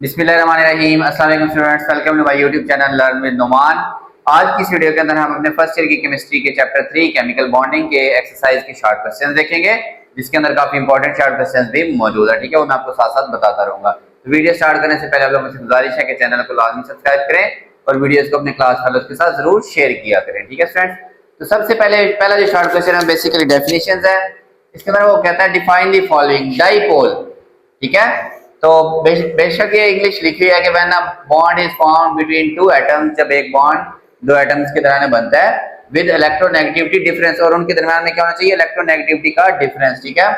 बिस्मिल्लाहिर्रहमानिर्रहीम। अस्सलाम वालेकुम students, welcome to my YouTube channel learn with Numan. आज की इस वीडियो के अंदर हम अपने फर्स्ट ईयर की केमिस्ट्री के चैप्टर 3 केमिकल बॉन्डिंग के एक्सरसाइज के शॉर्ट क्वेश्चंस देखेंगे, जिसके अंदर काफी इंपॉर्टेंट शॉर्ट क्वेश्चंस भी मौजूद है। ठीक है, वो मैं आपको साथ साथ बताता रहूंगा। तो वीडियो स्टार्ट करने से पहले आप लोगों से गुजारिश है कि चैनल को लाजमी सब्सक्राइब करें और वीडियोस को अपने क्लास फेलोज के साथ जरूर शेयर किया करें। ठीक है स्टूडेंट्स, तो सबसे पहला जो शॉर्ट क्वेश्चन है बेसिकली डेफिनेशंस है। इसके अंदर वो कहता है डिफाइन द फॉलोइंग डाइपोल। ठीक है, तो बेशक ये इंग्लिश लिखी है कि when a bond is form between two atoms, जब एक बॉन्ड दो एटम्स के दरमियान बनता है विद इलेक्ट्रोनेगेटिविटी डिफरेंस, और उनके दरमियान में क्या होना चाहिए, इलेक्ट्रोनेगेटिविटी का डिफरेंस। ठीक है,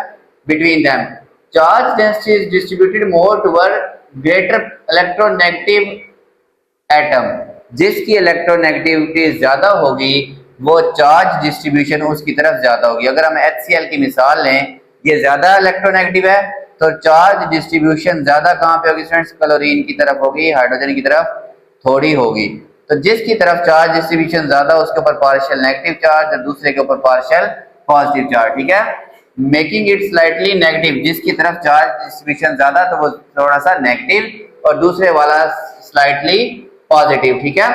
between them charge density is distributed more toward greater electronegative atom. जिसकी इलेक्ट्रोनेगेटिविटी ज्यादा होगी वो चार्ज डिस्ट्रीब्यूशन उसकी तरफ ज्यादा होगी। अगर हम HCl की मिसाल लें, ये ज्यादा इलेक्ट्रोनेगेटिव है तो चार्ज डिस्ट्रीब्यूशन ज्यादा कहां पे होगी स्टूडेंट्स, क्लोरीन की तरफ होगी, हाइड्रोजन की तरफ थोड़ी होगी। तो जिसकी तरफ चार्ज डिस्ट्रीब्यूशन ज्यादा उसके ऊपर पार्शियल नेगेटिव चार्ज और दूसरे के ऊपर पार्शियल पॉजिटिव चार्ज। ठीक है, मेकिंग इट स्लाइटली नेगेटिव, जिसकी तरफ चार्ज डिस्ट्रीब्यूशन ज्यादा तो वो थोड़ा सा नेगेटिव और दूसरे वाला स्लाइटली पॉजिटिव। ठीक है,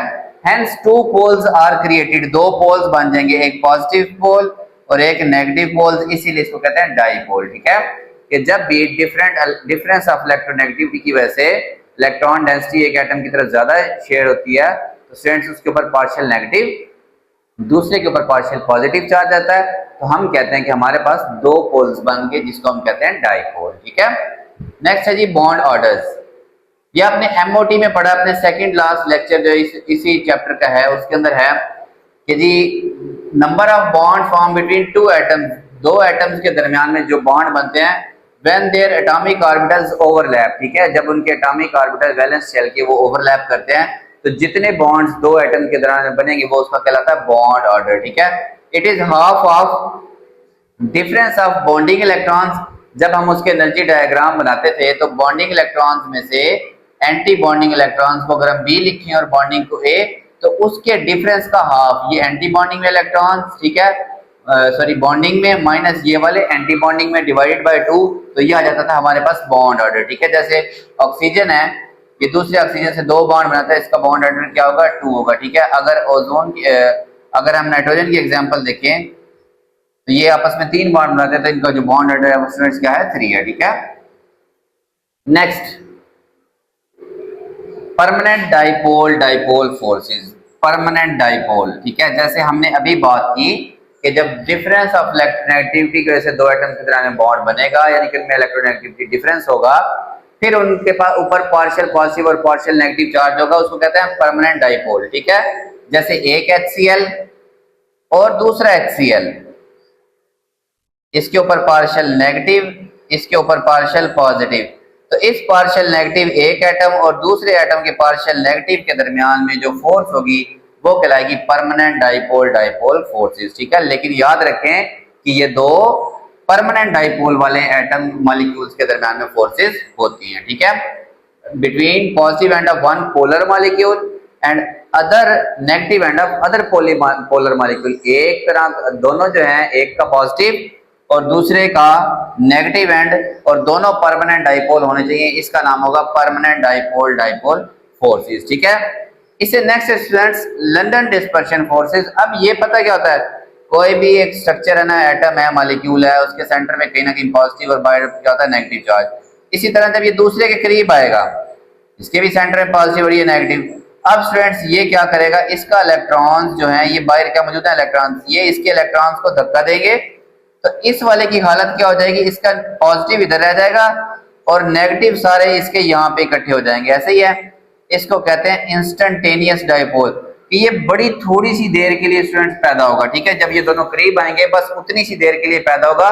hence two poles are created, दो पोल्स बन जाएंगे, एक पॉजिटिव पोल और एक नेगेटिव पोल, इसीलिए इसको कहते हैं डाइपोल। ठीक है, कि जब भी डिफरेंस ऑफ इलेक्ट्रोनेगेटिविटी की वजह से इलेक्ट्रॉन डेंसिटी एक एटम की तरफ ज्यादा शेयर होती है तो स्टूडेंट्स उसके ऊपर पार्शियल नेगेटिव, दूसरे के ऊपर पार्शियल पॉजिटिव चार्ज आता है, तो हम कहते हैं कि हमारे पास दो पोल्स बन गए, जिसको हम कहते हैं डाइपोल। ठीक है, नेक्स्ट है जी बॉन्ड ऑर्डर्स। ये आपने MOT में पढ़ा, अपने सेकंड लास्ट लेक्चर जो इसी चैप्टर का है उसके अंदर है कि जी number of bond form between two atoms, दो एटम्स के दरमियान में जो बॉन्ड बनते हैं when their atomic orbitals overlap. ठीक है, जब उनके एटॉमिक ऑर्बिटल वैलेंस शेल के वो ओवरलैप करते हैं तो जितने बॉन्ड्स दो एटम के दरमियान बनेंगे वो उसका कहलाता है बॉन्ड ऑर्डर। ठीक है, it is half of difference of bonding electrons. जब हम उसके एनर्जी डायग्राम बनाते थे तो बॉन्डिंग इलेक्ट्रॉन्स में से एंटी बॉन्डिंग इलेक्ट्रॉन्स को अगर हम B लिखें और बॉन्डिंग को A, तो उसके डिफरेंस का हाफ ये एंटी बॉन्डिंग इलेक्ट्रॉन्स, ठीक है, सॉरी बॉन्डिंग में माइनस ये वाले एंटी बॉन्डिंग में डिवाइडेड बाय 2, तो ये आ जाता था हमारे पास बॉन्ड ऑर्डर। ठीक है, जैसे ऑक्सीजन है, ये दूसरे ऑक्सीजन से दो बॉन्ड बनाता है, इसका बॉन्ड ऑर्डर क्या होगा, 2 होगा। ठीक है, अगर ओजोन अगर हम नाइट्रोजन की एग्जांपल देखें तो ये आपस में 3 बॉन्ड बनाते हैं, तो इनका जो बॉन्ड ऑर्डर है वो स्टूडेंट्स क्या है, 3 है। ठीक है, next permanent dipole, dipole forces, permanent dipole. ठीक है, जैसे हमने अभी बात की कि जब डिफरेंस ऑफ इलेक्ट्रोनेगेटिविटी की वजह से दो एटम्स के दरमियान बॉन्ड बनेगा, यानी कि उनमें इलेक्ट्रोनेगेटिविटी डिफरेंस होगा, फिर उनके पास ऊपर पार्शियल पॉजिटिव और पार्शियल नेगेटिव चार्ज होगा, उसको कहते हैं परमानेंट डाइपोल। ठीक है, जैसे एक HCl और दूसरा HCl, इसके ऊपर पार्शियल नेगेटिव, इसके ऊपर पार्शियल पॉजिटिव, तो इस पार्शियल नेगेटिव एक एटम और दूसरे एटम के पार्शियल नेगेटिव के दरमियान में जो फोर्स होगी वो कहलाएगी परमानेंट डाइपोल, डाइपोल फोर्सेस। ठीक है, लेकिन याद रखें कि ये दो परमानेंट डाइपोल वाले एटम मॉलिक्यूल्स के दरमियान में फोर्सेस होती हैं। ठीक है, between positive end of one polar molecule and other negative end of other polar molecule, एक तरह दोनों जो हैं, एक का पॉजिटिव और दूसरे का नेगेटिव एंड, और दोनों परमानेंट डाइपोल होने चाहिए, इसका नाम होगा परमानेंट डाइपोल, डाइपोल फोर्सेस। ठीक है, इससे next students London dispersion forces. अब ये पता क्या होता है, कोई भी एक स्ट्रक्चर है ना, एटम है, मॉलिक्यूल है, उसके सेंटर में कहीं ना कहीं पॉजिटिव और बाहर क्या होता है, नेगेटिव चार्ज। इसी तरह जब ये दूसरे के करीब आएगा, इसके भी सेंटर में पॉजिटिव और ये नेगेटिव, अब स्टूडेंट्स ये क्या करेगा, इसका इलेक्ट्रॉन्स जो है, ये बाहर क्या मौजूद है, इलेक्ट्रॉन्स, ये इसके इलेक्ट्रॉन्स को धक्का देंगे, तो इस वाले की हालत क्या हो जाएगी, इसका पॉजिटिव इधर रह जाएगा और नेगेटिव सारे इसके यहाँ पे इकट्ठे हो जाएंगे। ऐसे ही है, इसको कहते हैं इंस्टेंटेनियस डाइपोल, कि ये बड़ी थोड़ी सी देर के लिए स्टूडेंट्स पैदा होगा। ठीक है, जब ये दोनों करीब आएंगे बस उतनी सी देर के लिए पैदा होगा,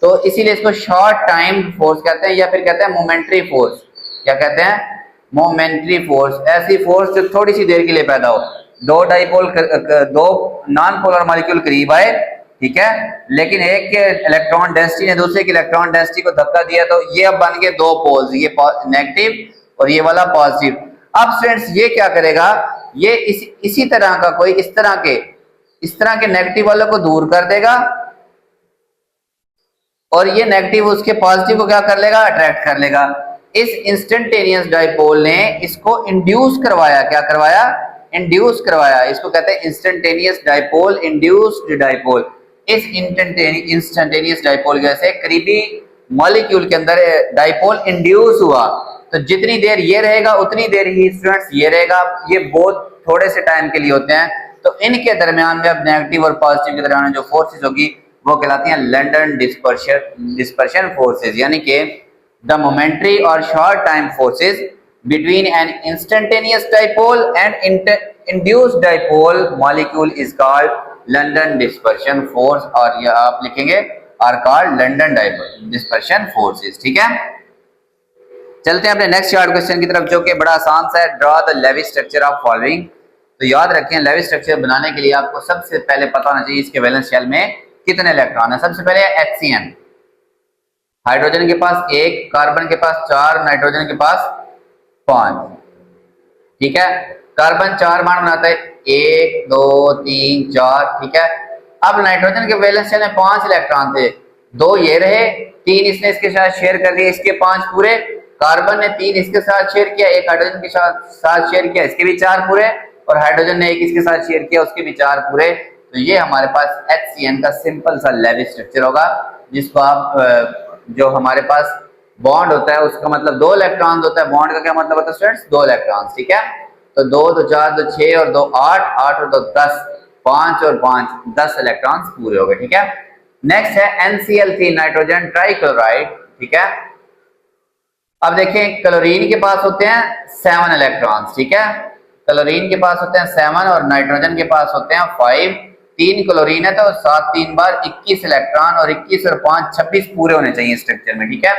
तो इसीलिए इसको शॉर्ट टाइम फोर्स कहते हैं, या फिर कहते हैं मोमेंट्री फोर्स। क्या कहते हैं, मोमेंट्री फोर्स, ऐसी फोर्स जो थोड़ी सी देर के लिए पैदा हो। दो डाइपोल, दो नॉन पोलर मॉलिक्यूल करीब आए, ठीक है, लेकिन एक के इलेक्ट्रॉन डेंसिटी ने दूसरे की इलेक्ट्रॉन डेंसिटी को धक्का दिया, तो ये अब बन गए दो पोल्स, ये नेगेटिव और ये वाला पॉजिटिव। अब स्टूडेंट्स ये क्या करेगा, ये इसी तरह का कोई इस तरह के नेगेटिव वालों को दूर कर देगा और ये नेगेटिव उसके पॉजिटिव को क्या कर लेगा, अट्रैक्ट कर लेगा। इस इंस्टेंटेनियस डाइपोल ने इसको इंड्यूस करवाया, क्या करवाया, इंड्यूस करवाया। इसको कहते हैं इंस्टेंटेनियस डाइपोल, इंड्यूस्ड डाइपोल। इस इंस्टेंटेनियस डाइपोल की वजह से करीबी मॉलिक्यूल के अंदर डाइपोल इंड्यूस हुआ। तो जितनी देर ये रहेगा उतनी देर ही स्टूडेंट्स ये रहेगा। ये बहुत थोड़े से टाइम के लिए होते हैं। तो इनके दरमियान में अब नेगेटिव और पॉजिटिव के दरमियान जो फोर्सेस होगी वो कहलाती हैं लंडन डिस्पर्शन फोर्सेस, यानी कि द मोमेंटरी और short time forces between an instantaneous dipole and induced dipole molecule is called London dispersion force, और ये आप लिखेंगे are called London dispersion forces. ठीक है, चलते हैं अपने नेक्स्ट शार्ट क्वेश्चन की तरफ, जो कि बड़ा आसान सा है। Draw the Lewis structure of following. तो याद रखें, लेविस स्ट्रक्चर बनाने के लिए आपको सबसे पहले पता होना चाहिए इसके वैलेंस शेल में कितने इलेक्ट्रॉन है। सबसे पहले HCN, हाइड्रोजन के पास 1, कार्बन के पास 4, नाइट्रोजन के पास 5। ठीक है, कार्बन 4 बॉन्ड बनाता है, 1 2 3 4। ठीक है, अब नाइट्रोजन के वैलेंस शेल में 5 इलेक्ट्रॉन थे, 2 ये रहे, 3 इसने इसके साथ शेयर कर दिए, इसके 5 पूरे। कार्बन ने 3 इसके साथ शेयर किया, 1 हाइड्रोजन के साथ शेयर किया, इसके भी 4 पूरे, और हाइड्रोजन ने 1 इसके साथ शेयर किया, उसके भी 4 पूरे। तो ये हमारे पास HCN का सिंपल सा लेविस स्ट्रक्चर होगा, जिसको आप जो हमारे पास बॉन्ड होता है उसका मतलब 2 इलेक्ट्रॉन्स होता है। बॉन्ड का क्या मतलब होता है स्टूडेंट्स, 2 इलेक्ट्रॉन्स। ठीक है, तो 2 2 4 2 6 और 2 8, 8 और 2 10, 5 और 5 10 इलेक्ट्रॉन्स पूरे हो गए। ठीक है, नेक्स्ट है NCl3 नाइट्रोजन ट्राइक्लोराइड। ठीक है, अब देखें क्लोरीन के पास होते हैं 7 इलेक्ट्रॉन्स। ठीक है, क्लोरीन के पास होते हैं 7 और नाइट्रोजन के पास होते हैं 5। 3 क्लोरीन है तो 7 3 बार 21 इलेक्ट्रॉन, और 21 और 5 26 पूरे होने चाहिए स्ट्रक्चर में। ठीक है,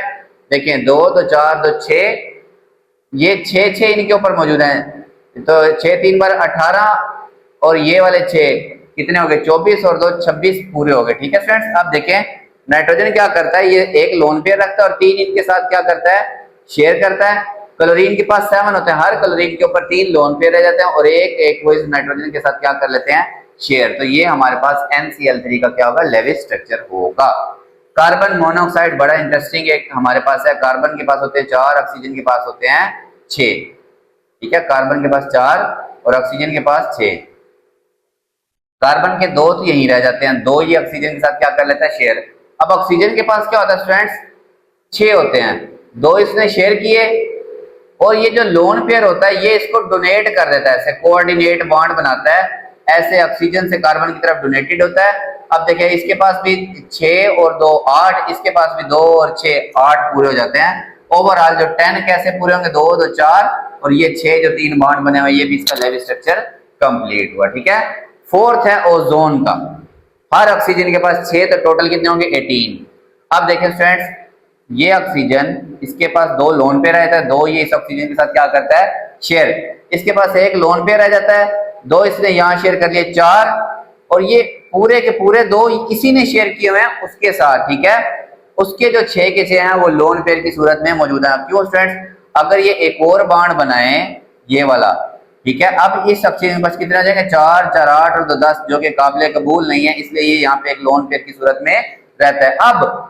देखें 2 2 4 2 6, ये 6 इनके ऊपर मौजूद हैं, तो 6 3 बार 18, और ये वाले 6 कितने हो गए, 24 और 2 26 पूरे हो गए। ठीक है फ्रेंड्स, अब देखें नाइट्रोजन क्या करता है, ये एक लोन पेयर रखता है और 3 इनके साथ क्या करता है, शेयर करता है। क्लोरीन के पास 7 होते हैं, हर क्लोरीन के ऊपर 3 लोन पेयर रह जाते हैं, और एक वो इस नाइट्रोजन के साथ क्या कर लेते हैं, शेयर। तो ये हमारे पास NCl3 का क्या होगा, लेविस स्ट्रक्चर होगा। कार्बन मोनोऑक्साइड बड़ा इंटरेस्टिंग एक हमारे पास है। कार्बन के पास होते हैं 4, ऑक्सीजन के पास होते हैं 6। ठीक है, कार्बन के पास 4 और ऑक्सीजन के पास 6। कार्बन के 2 तो यहीं रह जाते हैं, 2 ये ऑक्सीजन के साथ क्या कर लेता है, शेयर। अब ऑक्सीजन के पास क्या होता है स्टूडेंट्स, 6 होते हैं, 2 इसने शेयर किए, और ये जो लोन पेयर होता है ये इसको डोनेट कर देता है, ऐसे कोऑर्डिनेट बॉन्ड बनाता है, ऐसे ऑक्सीजन से कार्बन की तरफ डोनेटेड होता है। अब देखिए इसके पास भी 6 और 2 8, इसके पास भी 2 और 6 8 पूरे हो जाते हैं। ओवरऑल जो 10 कैसे पूरे होंगे, 2 2 4 और ये 6 जो 3 बॉन्ड बने हुए, ये भी इसका लेविस स्ट्रक्चर कंप्लीट हुआ। ठीक है, फोर्थ है ओजोन का। हर ऑक्सीजन के पास 6, तो टोटल कितने होंगे, 18। अब देखें स्टूडेंट्स, ये ऑक्सीजन इसके पास 2 लोन पेयर रहता है, 2 ये इस ऑक्सीजन के साथ क्या करता है, शेयर। इसके पास 1 लोन पेयर रह जाता है, 2 इसने यहाँ शेयर कर लिए 4, और ये पूरे के पूरे 2 इसी ने शेयर किए हुए हैं उसके साथ। ठीक है, उसके जो 6 के 6 हैं वो लोन पेयर की सूरत में मौजूद है। क्यों स्टूडेंट्स, अगर ये एक और बॉन्ड बनाए ये वाला, ठीक है, अब इस ऑक्सीजन के पास कितने आ जाएंगे, 4 4 8 और 2 10, जो कि काबिल कबूल नहीं है, इसलिए ये यहाँ पे एक लोन पेयर की सूरत में रहता है। अब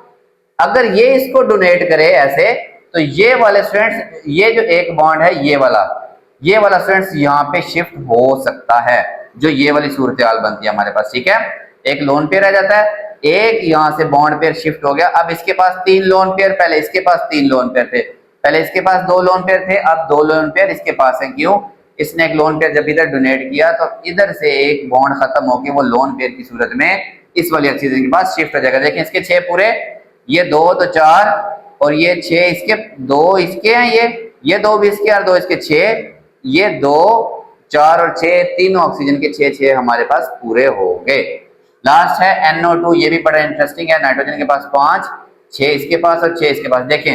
अगर ये इसको डोनेट करे ऐसे, तो ये वाले स्टूडेंट्स, ये जो एक बॉन्ड है ये वाला स्टूडेंट्स यहाँ पे शिफ्ट हो सकता है, जो ये वाली सूरत हाल बनती है हमारे पास। ठीक है, एक लोन पेयर आ जाता है, एक यहाँ से बॉन्ड पेयर शिफ्ट हो गया। अब इसके पास 3 लोन पेयर, पहले इसके पास 3 लोन पेयर थे, पहले इसके पास 2 लोन पेयर थे, अब 2 लोन पेयर इसके पास है। क्यों, इसने एक लोन पेयर जब इधर डोनेट किया तो इधर से एक बॉन्ड खत्म होकर वो लोन पेयर की सूरत में इस वाली ऑक्सीजन के पास शिफ्ट हो जाएगा। देखिए इसके 6 पूरे, ये 2 तो 4 और ये 6 इसके, 2 इसके हैं, ये 2 भी इसके और 2 इसके 6, ये 2 4 और 6 तीनों ऑक्सीजन के 6 हमारे पास पूरे हो गए। लास्ट है NO2, ये भी बड़ा इंटरेस्टिंग है। नाइट्रोजन के पास 5, 6 इसके पास और 6 इसके पास। देखें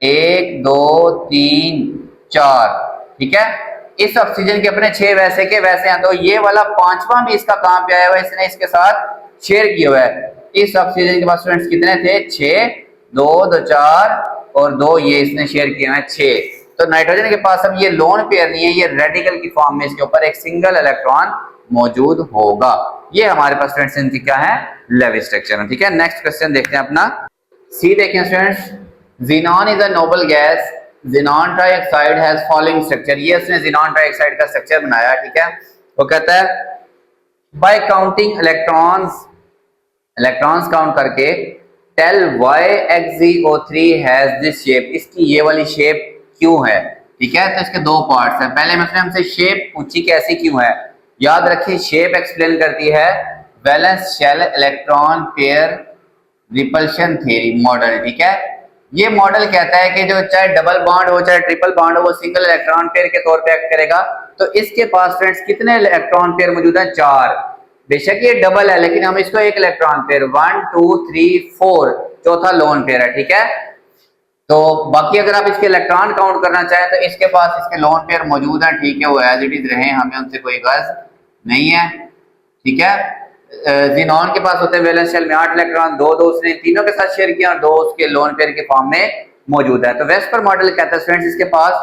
1 2 3 4, ठीक है, इस ऑक्सीजन के अपने 6 वैसे के वैसे हैं, तो ये वाला 5वां भी इसका कहां पे आया हुआ है, इसने इसके साथ शेयर किया हुआ है। इस ऑक्सीजन के पास स्टूडेंट्स कितने थे, 6, 2 2 4 और 2 ये इसने शेयर किए हैं 6। तो नाइट्रोजन के पास अब ये लोन पेयर नहीं है, ये रेडिकल की फॉर्म में इसके ऊपर एक सिंगल इलेक्ट्रॉन मौजूद होगा। ये हमारे पास स्टूडेंट्स इनकी क्या है, लेविस स्ट्रक्चर है। ठीक है, नेक्स्ट क्वेश्चन देखते हैं अपना। सी देखें students, Xenon is a noble gas. Xenon trioxide has following structure. ये उसने xenon ट्राइऑक्साइड का स्ट्रक्चर बनाया, ठीक है। वो कहता है बाय काउंटिंग इलेक्ट्रॉन्स काउंट करके tell why XeO3 has this shape, इसकी ये वाली शेप क्यों है, ठीक है। तो इसके दो पार्ट्स हैं। पहले मतलब हमसे शेप पूछी कैसी क्यों है, याद रखिए शेप एक्सप्लेन करती है valence shell electron pair repulsion theory model, ठीक है। ये मॉडल कहता है कि जो चाहे डबल बॉन्ड हो चाहे ट्रिपल बॉन्ड हो वो सिंगल इलेक्ट्रॉन पेयर के तौर पे एक्ट करेगा। तो इसके पास फ्रेंड्स कितने इलेक्ट्रॉन पेयर मौजूद हैं, 4। बेशक ये डबल है लेकिन हम इसको एक इलेक्ट्रॉन पेयर 1 2 3 4 चौथा लोन पेयर है, ठीक है। तो बाकी अगर आप इसके इलेक्ट्रॉन काउंट करना चाहें तो इसके पास इसके लोन पेयर मौजूद है, ठीक है। वो एज इट इज रहे, हमें उनसे कोई गर्ज नहीं है, ठीक है। ज़ीनॉन के पास होते हैं वैलेंस शेल में 8 इलेक्ट्रॉन, दो उसने तीनों के साथ शेयर किया और 2 उसके लोन पेयर के फॉर्म में मौजूद है। तो वेस्पर मॉडल कहता है स्टूडेंट्स इसके पास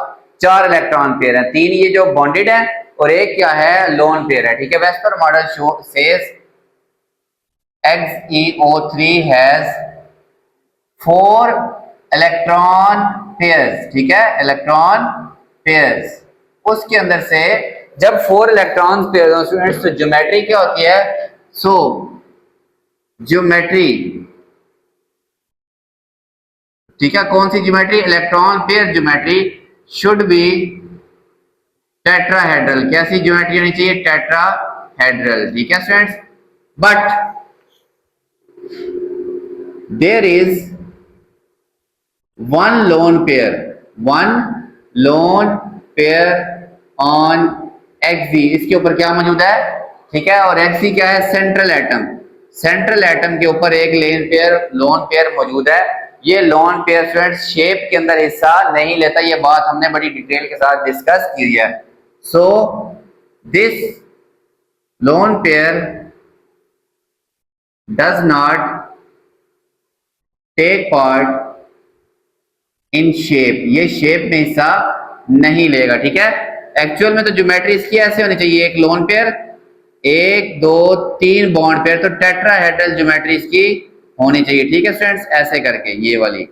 4 इलेक्ट्रॉन पेयर हैं, 3 ये जो बॉन्डेड है और एक क्या है लोन पेयर है, ठीक है। VSEPR model says XeO3 has 4 electron pairs, ठीक है, इलेक्ट्रॉन पेयर्स। उसके अंदर से जब 4 इलेक्ट्रॉन पेयर हो स्टूडेंट्स तो ज्योमेट्री क्या होती है, सो ज्योमेट्री, ठीक है। कौन सी geometry, electron pair geometry should be tetrahedral. कैसी ज्योमेट्री होनी चाहिए, टेट्राहेड्रल, ठीक है students. But there is one lone pair on Xe, इसके ऊपर क्या मौजूद है, ठीक है। और Xe क्या है, सेंट्रल एटम के ऊपर एक लोन पेयर मौजूद है। ये लोन पेयर स्टूडेंट्स शेप के अंदर हिस्सा नहीं लेता, ये बात हमने बड़ी डिटेल के साथ डिस्कस की है। So this lone pair does not take part in shape, ये शेप में हिस्सा नहीं लेगा, ठीक है। एक्चुअल में तो ज्योमेट्री इसकी ऐसे होनी चाहिए, एक लोन पेयर 1 2 3 बॉन्ड पेयर, तो टेट्राहेड्रल ज्योमेट्री इसकी होनी चाहिए, ठीक है स्टूडेंट्स। ऐसे करके ये वाली,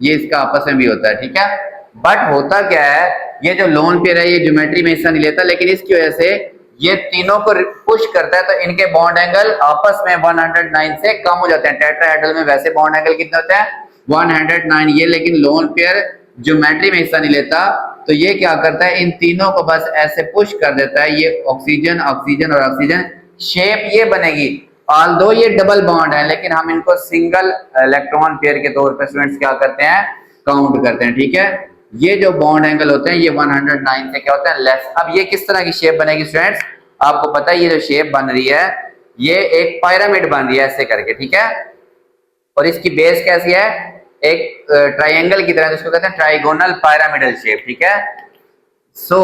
ये इसका आपस में भी होता है, ठीक है। बट होता क्या है, ये जो लोन पेयर है ये ज्योमेट्री में हिस्सा नहीं लेता, लेकिन इसकी वजह से ये तीनों को पुश करता है तो इनके बॉन्ड एंगल आपस में 109 से कम हो जाते हैं। टेट्राहेड्रल में वैसे बॉन्ड एंगल कितने होते हैं, 109, ये लेकिन लोन पेयर ज्योमेट्री में हिस्सा नहीं लेता, तो ये क्या करता है, इन तीनों को बस ऐसे पुश कर देता है। ये ऑक्सीजन ऑक्सीजन और ऑक्सीजन, शेप ये बनेगी। ऑल्दो ये डबल बॉन्ड है लेकिन हम इनको सिंगल इलेक्ट्रॉन पेयर के तौर पर स्टूडेंट्स क्या करते हैं, काउंट करते हैं, ठीक है। ये जो बॉन्ड एंगल होते हैं ये 109 से क्या होता है, लेस। अब ये किस तरह की शेप बनेगी स्टूडेंट्स, आपको पता है ये जो शेप बन रही है ये एक पिरामिड बन रही है ऐसे करके, ठीक है। और इसकी बेस कैसी है, एक ट्राइंगल की तरह, जिसको कहते हैं ट्राइगोनल पिरामिडल शेप, ठीक है। So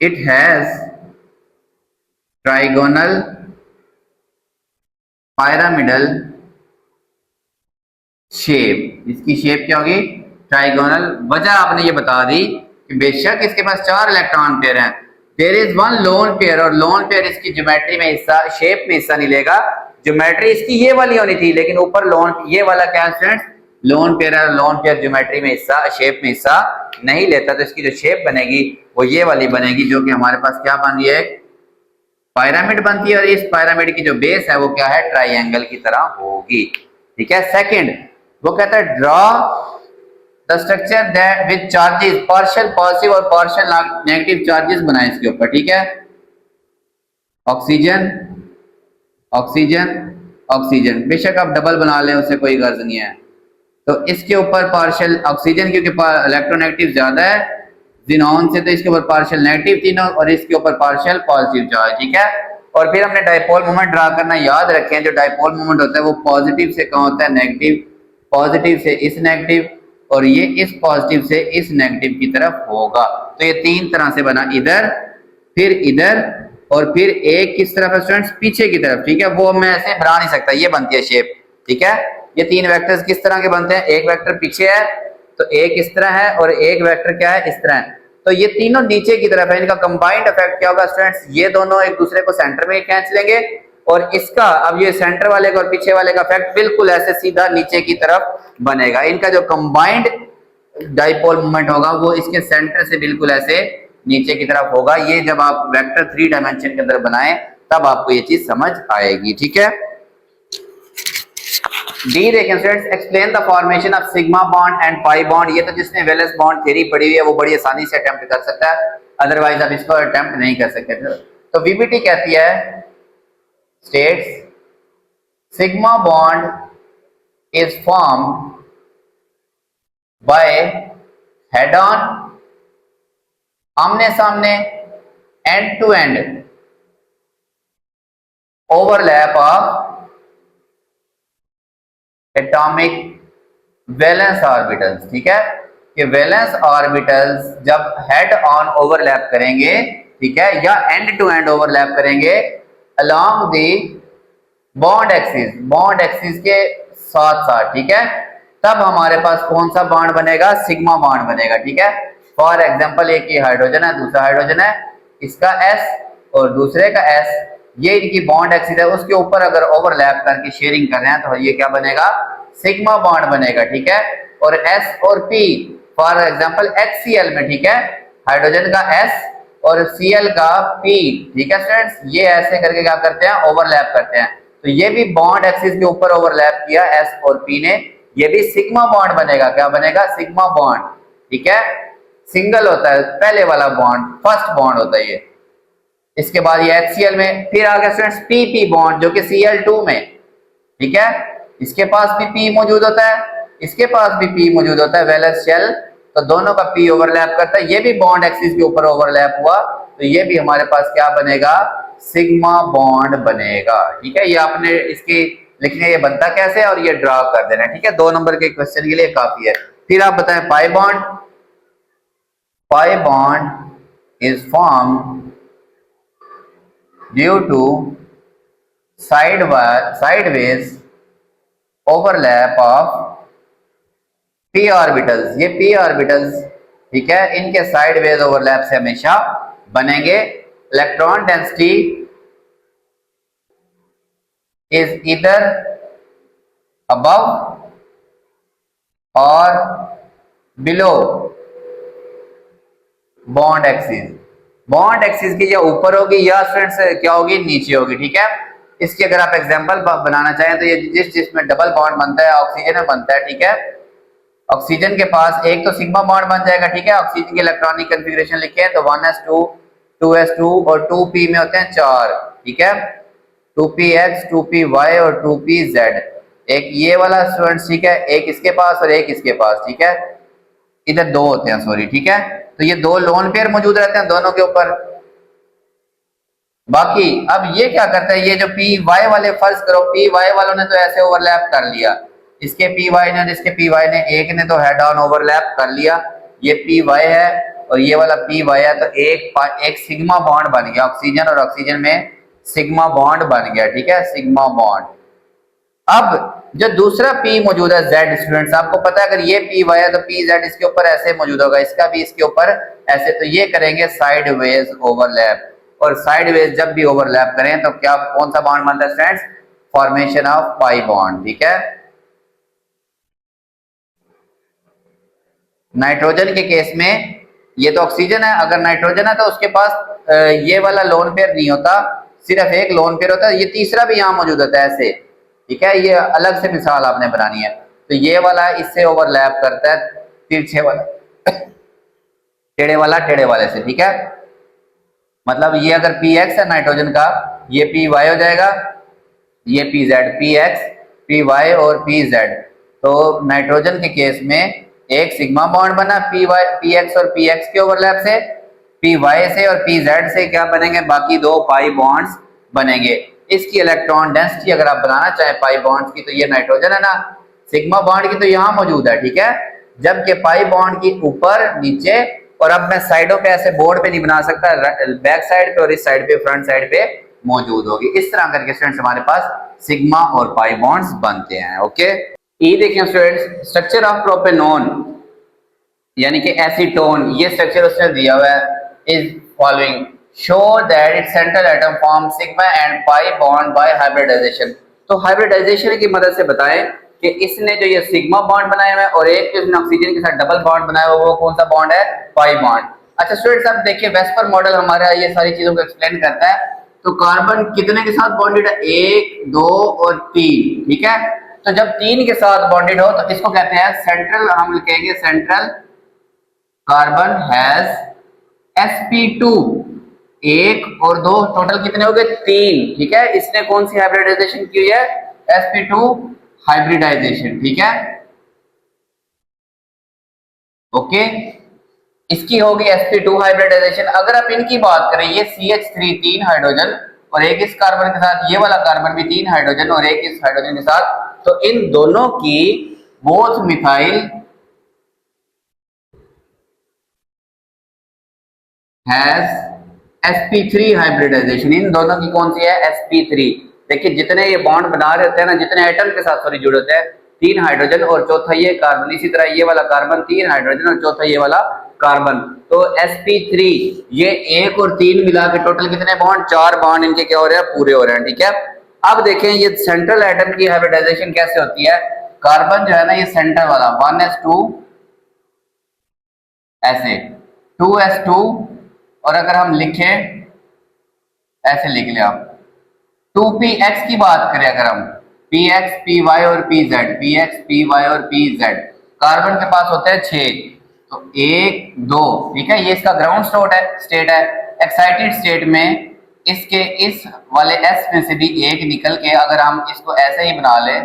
it has trigonal pyramidal shape, इसकी शेप क्या होगी, ट्राइगोनल। वजह आपने ये बता दी कि बेशक इसके पास 4 इलेक्ट्रॉन पेयर हैं, देयर इज 1 लोन पेयर, और लोन पेयर इसकी ज्योमेट्री में हिस्सा, शेप में हिस्सा नहीं लेगा। ज्योमेट्री इसकी ये वाली होनी थी लेकिन ऊपर लोन, ये वाला क्या है स्टूडेंट्स, लोन पेयर है। लोन पेयर ज्योमेट्री में हिस्सा, शेप में हिस्सा नहीं लेता, तो इसकी जो शेप बनेगी वो ये वाली बनेगी, जो कि हमारे पास क्या बन रही है, पिरामिड बनती है। और इस पिरामिड की जो बेस है वो क्या है, ट्राइंगल की तरह होगी, ठीक है। सेकंड वो कहता है draw the structure that with charges, partial positive और पार्शियल नेगेटिव चार्जेस बनाए इसके ऊपर, ठीक है। ऑक्सीजन ऑक्सीजन ऑक्सीजन, बेशक आप डबल बना लें उससे कोई गर्ज नहीं है। तो इसके ऊपर पार्शियल ऑक्सीजन क्योंकि इलेक्ट्रोनेगेटिव ज्यादा है ज़ीनॉन से, तो इसके ऊपर पार्शियल नेगेटिव तीनों और इसके ऊपर पार्शियल पॉजिटिव चार्ज, ठीक है। और फिर हमने डाइपोल मोमेंट ड्रा करना याद रखें, जो डाइपोल मोमेंट होता है वो पॉजिटिव से कहाँ होता है, नेगेटिव, पॉजिटिव से इस नेगेटिव, और ये इस पॉजिटिव से इस नेगेटिव की तरफ होगा। तो ये 3 तरह से बना, इधर फिर इधर और फिर एक किस तरफ है स्टूडेंट्स, पीछे की तरफ, ठीक है। वो मैं ऐसे बना नहीं सकता, ये बनती है शेप, ठीक है। ये 3 वेक्टर्स किस तरह के बनते हैं, एक वेक्टर पीछे है तो एक इस तरह है और एक वेक्टर क्या है, इस तरह है। तो ये तीनों नीचे की तरफ है, इनका कंबाइंड इफेक्ट क्या होगा स्टूडेंट्स, ये दोनों एक दूसरे को सेंटर में खींच लेंगे और इसका अब ये सेंटर वाले का और पीछे वाले का इफेक्ट बिल्कुल ऐसे सीधा नीचे की तरफ बनेगा। इनका जो कंबाइंड डाइपोल मोमेंट होगा वो इसके सेंटर से बिल्कुल ऐसे नीचे की तरफ होगा। ये जब आप वेक्टर 3 डायमेंशन के अंदर बनाएं तब आपको ये चीज समझ आएगी, ठीक है। डी देखें students, explain the formation of sigma bond and pi bond. ये तो जिसने वैलेंस बॉन्ड थ्योरी पढ़ी हुई है वो बड़ी आसानी से अटेम्प्ट कर सकता है, अदरवाइज आप इसको अटेम्प्ट नहीं कर सकते। तो वीबीटी कहती है, states sigma bond is formed by head on, आमने सामने, end to end overlap of atomic valence orbitals, ठीक है। कि वैलेंस ऑर्बिटल्स जब हेड ऑन ओवरलैप करेंगे, ठीक है, या एंड टू एंड ओवरलैप करेंगे अलोंग द बॉन्ड एक्सिस के साथ साथ, ठीक है, तब हमारे पास कौन सा बॉन्ड बनेगा? सिग्मा बॉन्ड बनेगा, ठीक है। फॉर एग्जांपल एक ये हाइड्रोजन है, दूसरा हाइड्रोजन है, इसका S और दूसरे का S, ये इनकी बॉन्ड एक्सिस है, उसके ऊपर अगर ओवरलैप करके शेयरिंग कर रहे हैं तो ये क्या बनेगा? सिग्मा बॉन्ड बनेगा, ठीक है। और S और P फॉर एग्जांपल HCl में, ठीक है, हाइड्रोजन का S और Cl का P, ठीक है स्टूडेंट्स, ये ऐसे करके क्या करते हैं? ओवरलैप करते हैं। तो ये भी बॉन्ड एक्सिस के ऊपर ओवरलैप किया S और P ने, ये भी सिग्मा बॉन्ड बनेगा। क्या बनेगा? सिग्मा बॉन्ड, ठीक है। सिंगल होता है पहले वाला बॉन्ड, फर्स्ट बॉन्ड होता है ये। इसके बाद ये HCl में, फिर आ गया स्टूडेंट्स PP बॉन्ड जो कि Cl2 में, ठीक है, इसके पास भी P मौजूद होता है, इसके पास भी P मौजूद होता है, वैलेंस शेल, तो दोनों का P ओवरलैप करता है। ये भी बॉन्ड एक्सिस के ऊपर ओवरलैप हुआ तो ये भी हमारे पास क्या बनेगा? सिग्मा बॉन्ड बनेगा, ठीक है। ये आपने इसकी लिखने, ये बनता कैसे और ये ड्रा कर देना, ठीक है। 2 नंबर के क्वेश्चन के लिए काफी है। फिर आप बताएं pi bond. Pi bond is formed due to sideways overlap of p orbitals. ये p ऑर्बिटल्स, ठीक है, इनके साइडवेज ओवरलैप से हमेशा बनेंगे। Electron density is either above और below bond axis. Bond axis की या ऊपर होगी या फ्रेंड्स क्या होगी? नीचे होगी, ठीक है। इसकी अगर आप एग्जांपल बनाना चाहें तो ये जिसमें डबल बॉन्ड बनता है ऑक्सीजन में बनता है, ठीक है। ऑक्सीजन के पास एक तो सिग्मा बॉन्ड बन जाएगा, ठीक है। ऑक्सीजन की इलेक्ट्रॉनिक कॉन्फ़िगरेशन लिखे तो 1s2 2s2 और 2p में होते हैं 4, ठीक है, 2px 2py और 2pz। एक ये वाला स्टूडेंट्स, ठीक है, एक इसके पास और एक इसके पास, ठीक है, इधर 2 होते हैं, सॉरी, ठीक है। तो ये 2 लोन पेयर मौजूद रहते हैं दोनों के ऊपर। बाकी अब ये क्या करता है, ये जो पी वाई वाले, फर्ज करो पी वाई वालों ने तो ऐसे ओवरलैप कर लिया, इसके पी वाई ने और इसके पी वाई ने, एक ने तो हेड ऑन ओवरलैप कर लिया, ये पी वाई है और ये वाला पी वाई है, तो एक सिग्मा बॉन्ड बन गया, ऑक्सीजन और ऑक्सीजन में सिग्मा बॉन्ड बन गया, ठीक है, सिग्मा बॉन्ड। अब जो दूसरा P मौजूद है Z, स्टूडेंट्स आपको पता है अगर ये पी वाई है तो पी जेड इसके ऊपर ऐसे मौजूद होगा, इसका भी इसके ऊपर ऐसे, तो ये करेंगे साइडवेज ओवरलैप। और साइडवेज जब भी ओवरलैप करें तो क्या कौन सा बॉन्ड बनता है students? Formation of pi bond, ठीक है। नाइट्रोजन के केस में ये तो ऑक्सीजन है, अगर नाइट्रोजन है तो उसके पास ये वाला लोन पेयर नहीं होता, सिर्फ एक लोन पेयर होता है, ये तीसरा भी यहाँ मौजूद होता है ऐसे, ठीक है। ये अलग से मिसाल आपने बनानी है, तो ये वाला इससे ओवरलैप करता है, तिरछे वाला टेढ़े वाले से, ठीक है। मतलब ये अगर px है नाइट्रोजन का, ये py हो जाएगा, ये pz, px py और pz। तो नाइट्रोजन के केस में एक सिग्मा बॉन्ड बना px और px के ओवरलैप से, py से और pz से क्या बनेंगे? बाकी 2 पाई बॉन्ड्स बनेंगे। इसकी इलेक्ट्रॉन डेंसिटी अगर आप बनाना चाहें पाई बॉन्ड्स की, तो ये नाइट्रोजन है ना, सिग्मा बॉन्ड की तो यहाँ मौजूद है, ठीक है, जबकि पाई बॉन्ड की ऊपर, नीचे, और अब मैं साइडों पे ऐसे बोर्ड पे नहीं बना सकता, बैक साइड पे और इस साइड पे, फ्रंट साइड पे मौजूद होगी। इस तरह करके स्टूडेंट्स हमारे पास सिग्मा और पाई बॉन्ड्स बनते हैं, ओके। ये देखिए स्टूडेंट्स, स्ट्रक्चर ऑफ प्रोपेनोन यानी कि एसीटोन, ये स्ट्रक्चर उसने दिया हुआ है, is following, show that its central atom form sigma and pi bond by hybridization. तो हाइब्रिडाइजेशन की मदद से बताएं कि इसने जो ये सिग्मा बॉन्ड बनाया हुआ है और एक जो इसने ऑक्सीजन के साथ डबल बॉन्ड बनाया हुआ है वो कौन सा बॉन्ड है, पाई बॉन्ड। अच्छा स्टूडेंट्स अब देखिए वेस्पर मॉडल हमारा ये सारी चीजों को एक्सप्लेन करता है। तो कार्बन कितने के साथ बॉन्डेड है, 1 2 और 3, ठीक है। तो जब 3 के साथ बॉन्डेड हो तो इसको कहते हैं सेंट्रल, हम कहेंगे सेंट्रल कार्बन हैज sp2, 1 और 2 टोटल कितने हो गए, 3, ठीक है। इसने कौन सी हाइब्रिडाइजेशन की है, sp2 हाइब्रिडाइजेशन, ठीक है, ओके। इसकी होगी sp2 हाइब्रिडाइजेशन। अगर आप इनकी बात करें, ये CH3 3 हाइड्रोजन और एक इस कार्बन के साथ, ये वाला कार्बन भी 3 हाइड्रोजन और एक इस हाइड्रोजन के साथ, तो इन दोनों की both methyl has sp3 hybridization. इन दोनों की कौन सी है, sp3। देखिए जितने ये बॉन्ड बना रहे होते हैं ना, जितने एटम के साथ सॉरी जुड़े होते हैं, 3 हाइड्रोजन और चौथा ये कार्बन, इसी तरह ये वाला कार्बन 3 हाइड्रोजन और चौथा ये वाला कार्बन, तो sp3 ये 1 और 3 मिला के टोटल कितने बॉन्ड, 4 बॉन्ड इनके क्या हो रहे हैं, पूरे हो रहे हैं, ठीक है। अब देखें ये सेंट्रल एटम की हाइब्रिडाइजेशन कैसे होती है। कार्बन जो है ना, ये सेंटर वाला 1s2 ऐसे, 2s2, और अगर हम लिखें ऐसे लिख लें आप 2px की बात करें, अगर हम px py और pz, px py और pz, कार्बन के पास होते हैं 6, तो 1 2, ठीक है। ये इसका ग्राउंड स्टेट है। एक्साइटेड स्टेट में इसके इस वाले s में से भी एक निकल के अगर हम इसको ऐसे ही बना ले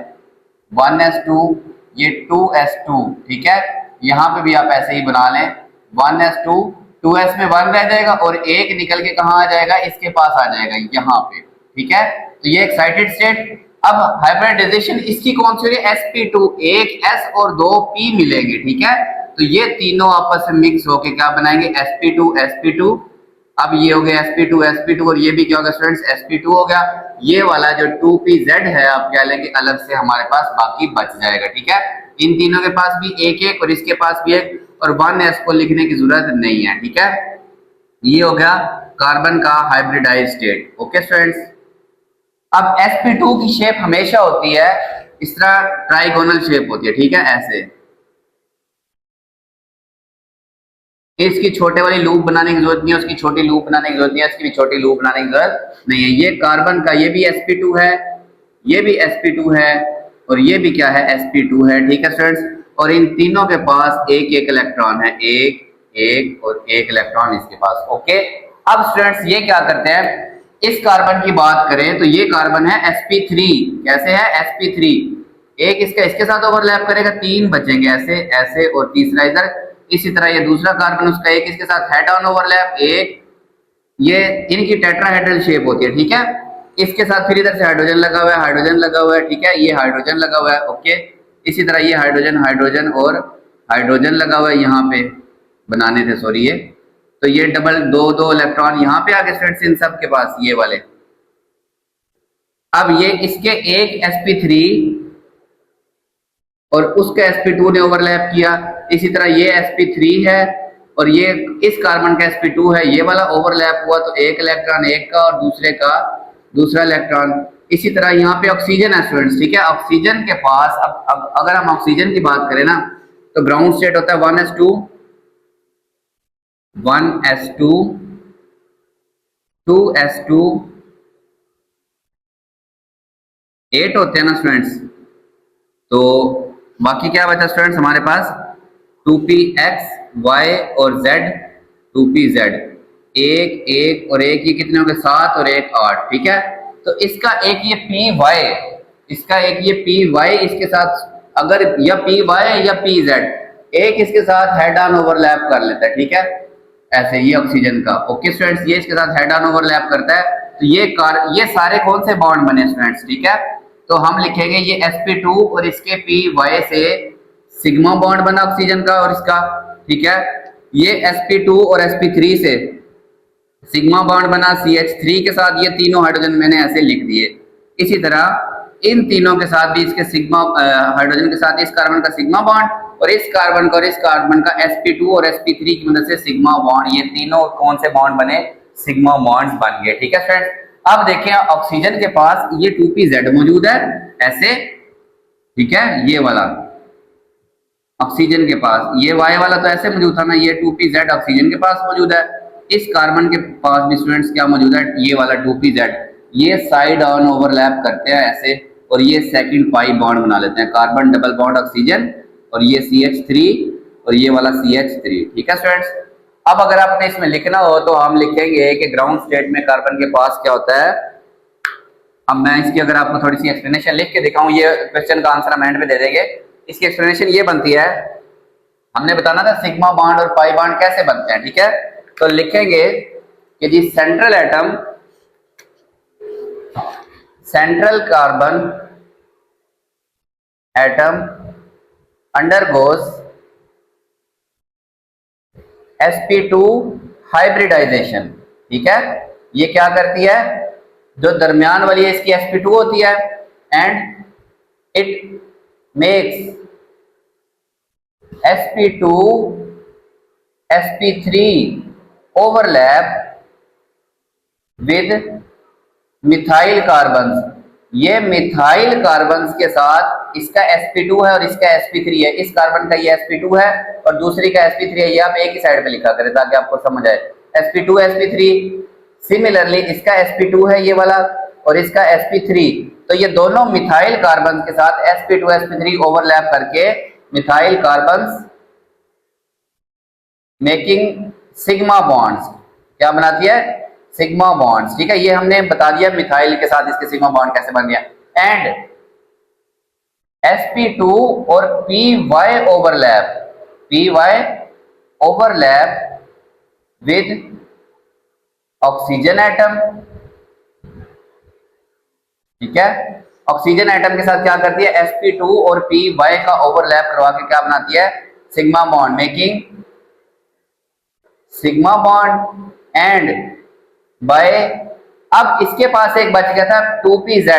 1s2, ये 2s2, ठीक है। यहाँ पे भी आप ऐसे ही बना लें 1s2, 2s में 1 रह जाएगा और एक निकल के कहाँ आ जाएगा, इसके पास आ जाएगा यहाँ पे, ठीक है। तो ये एक्साइटेड स्टेट। अब हाइब्रिडाइजेशन इसकी कौन सी है, sp2, एक s और 2 p मिलेंगे, ठीक है। तो ये तीनों आपस में मिक्स होके क्या बनाएंगे, sp2 sp2। अब ये हो गया sp2 sp2 और ये भी क्या होगा स्टूडेंट्स, sp2 हो गया। ये वाला जो 2pz है आप क्या लेंगे अलग से, हमारे पास बाकी बच जाएगा, ठीक है। इन तीनों के पास भी एक एक और इसके पास भी एक, और 1s को लिखने की जरूरत नहीं है, ठीक है। ये हो गया कार्बन का हाइब्रिडाइज स्टेट, ओके स्टूडेंट्स। अब sp2 की शेप हमेशा होती है इस तरह ट्राइगोनल शेप होती है, ठीक है, ऐसे। इसकी छोटे वाली लूप बनाने की जरूरत नहीं है, उसकी छोटी लूप बनाने की जरूरत नहीं है, इसकी भी छोटी लूप बनाने की जरूरत नहीं है। ये कार्बन का ये भी sp2 है, ये भी sp2 है और ये भी क्या है, sp2 है, ठीक है स्टूडेंट्स। और इन तीनों के पास एक एक इलेक्ट्रॉन है, एक एक और एक इलेक्ट्रॉन इसके पास, ओके। अब स्टूडेंट्स ये क्या करते हैं, इस कार्बन की बात करें तो ये कार्बन है sp3, कैसे है sp3, एक इसका इसके साथ ओवरलैप करेगा, 3 बचेंगे ऐसे ऐसे और तीसरा इधर। इसी तरह ये दूसरा कार्बन उसका एक इसके साथ हेड ऑन ओवरलैप, एक, ये इनकी टेट्राहेड्रल शेप होती है, ठीक है। इसके साथ फिर इधर से हाइड्रोजन लगा हुआ है, हाइड्रोजन लगा हुआ है, ठीक है, ये हाइड्रोजन लगा हुआ है, ओके। इसी तरह ये हाइड्रोजन हाइड्रोजन और हाइड्रोजन लगा हुआ है यहाँ पे बनाने थे, सॉरी ये, तो ये डबल 2 2 इलेक्ट्रॉन यहाँ पे आगे स्टूडेंट्स इन सब के पास ये वाले। अब ये इसके एक sp3 और उसके sp2 ने ओवरलैप किया, इसी तरह ये sp3 है और ये इस कार्बन का sp2 है, ये वाला ओवरलैप हुआ तो एक इलेक्ट्रॉन एक का और दूसरे का दूसरा इलेक्ट्रॉन। इसी तरह यहाँ पे ऑक्सीजन है स्टूडेंट्स, ठीक है। ऑक्सीजन के पास अब अगर हम ऑक्सीजन की बात करें ना तो ग्राउंड स्टेट होता है 1s2 1s2 2s2, 8 होते हैं ना स्टूडेंट्स। तो बाकी क्या बचा स्टूडेंट्स हमारे पास 2px y और z, 2pz, एक एक और एक, ये कितने हो गए 7 और एक 8, ठीक है। तो इसका एक ये py, इसका एक ये py इसके साथ अगर या py या pz एक इसके साथ हेड ऑन ओवरलैप कर लेता है, ठीक है, ऐसे ये ऑक्सीजन का, ओके स्टूडेंट्स। ये इसके साथ हेड ऑन ओवरलैप करता है तो ये सारे कौन से बॉन्ड बने स्टूडेंट्स, ठीक है। तो हम लिखेंगे ये sp2 और इसके py से सिग्मा बॉन्ड बना ऑक्सीजन का और इसका, ठीक है। ये sp2 और sp3 से सिग्मा बॉन्ड बना CH3 के साथ, ये तीनों हाइड्रोजन मैंने ऐसे लिख दिए। इसी तरह इन तीनों के साथ भी इसके सिग्मा हाइड्रोजन के साथ इस कार्बन का सिग्मा बॉन्ड और इस कार्बन का और इस कार्बन का sp2 और sp3 की मदद से सिग्मा बॉन्ड, ये तीनों कौन से बॉन्ड बने, सिग्मा बॉन्ड्स बन गए, ठीक है फ्रेंड्स। अब देखें ऑक्सीजन के पास ये 2pz मौजूद है ऐसे, ठीक है, ये वाला ऑक्सीजन के पास, ये वाई वाला तो ऐसे मौजूद था ना, ये 2pz ऑक्सीजन के पास मौजूद है। इस कार्बन के पास भी स्टूडेंट्स क्या मौजूद है, ये वाला 2pz। ये साइड ऑन ओवरलैप करते हैं ऐसे, और ये सेकंड पाई बॉन्ड बना लेते हैं, कार्बन डबल बॉन्ड ऑक्सीजन, और ये CH3 और ये वाला CH3। ठीक है स्टूडेंट्स, अब अगर आपने इसमें लिखना हो तो हम लिखेंगे कि ग्राउंड स्टेट में कार्बन के पास क्या होता है। अब मैं इसकी अगर आपको थोड़ी सी एक्सप्लेनेशन लिख के दिखाऊं, ये क्वेश्चन का आंसर हम एंड में दे देंगे। इसकी एक्सप्लेनेशन ये बनती है, हमने बताना था सिग्मा बॉन्ड और पाई बॉन्ड कैसे बनते हैं। ठीक है, तो लिखेंगे कि जी central carbon atom undergoes sp2 hybridization. ठीक है, ये क्या करती है, जो दरमियान वाली है इसकी sp2 होती है, and it makes sp2 sp3 overlap with methyl carbons. ये मिथाइल कार्बन्स के साथ इसका sp2 है और इसका sp3 है, इस कार्बन का ये sp2 है और दूसरी का sp3 है। ये आप एक ही साइड पे लिखा करें ताकि आपको समझ आए, sp2 sp3। सिमिलरली इसका sp2 है ये वाला और इसका sp3, तो ये दोनों मिथाइल कार्बन के साथ sp2 sp3 ओवरलैप करके methyl carbons making sigma bonds, क्या बनाती है, सिग्मा बॉन्ड्स। ठीक है, ये हमने बता दिया मिथाइल के साथ इसके सिग्मा बॉन्ड कैसे बन गया। एंड sp2 और py overlap with oxygen atom. ठीक है, ऑक्सीजन एटम के साथ क्या करती है, sp2 और py का ओवरलैप करवा के क्या बनाती है, sigma bond, making sigma bond. And by, अब इसके पास एक बच गया था 2pz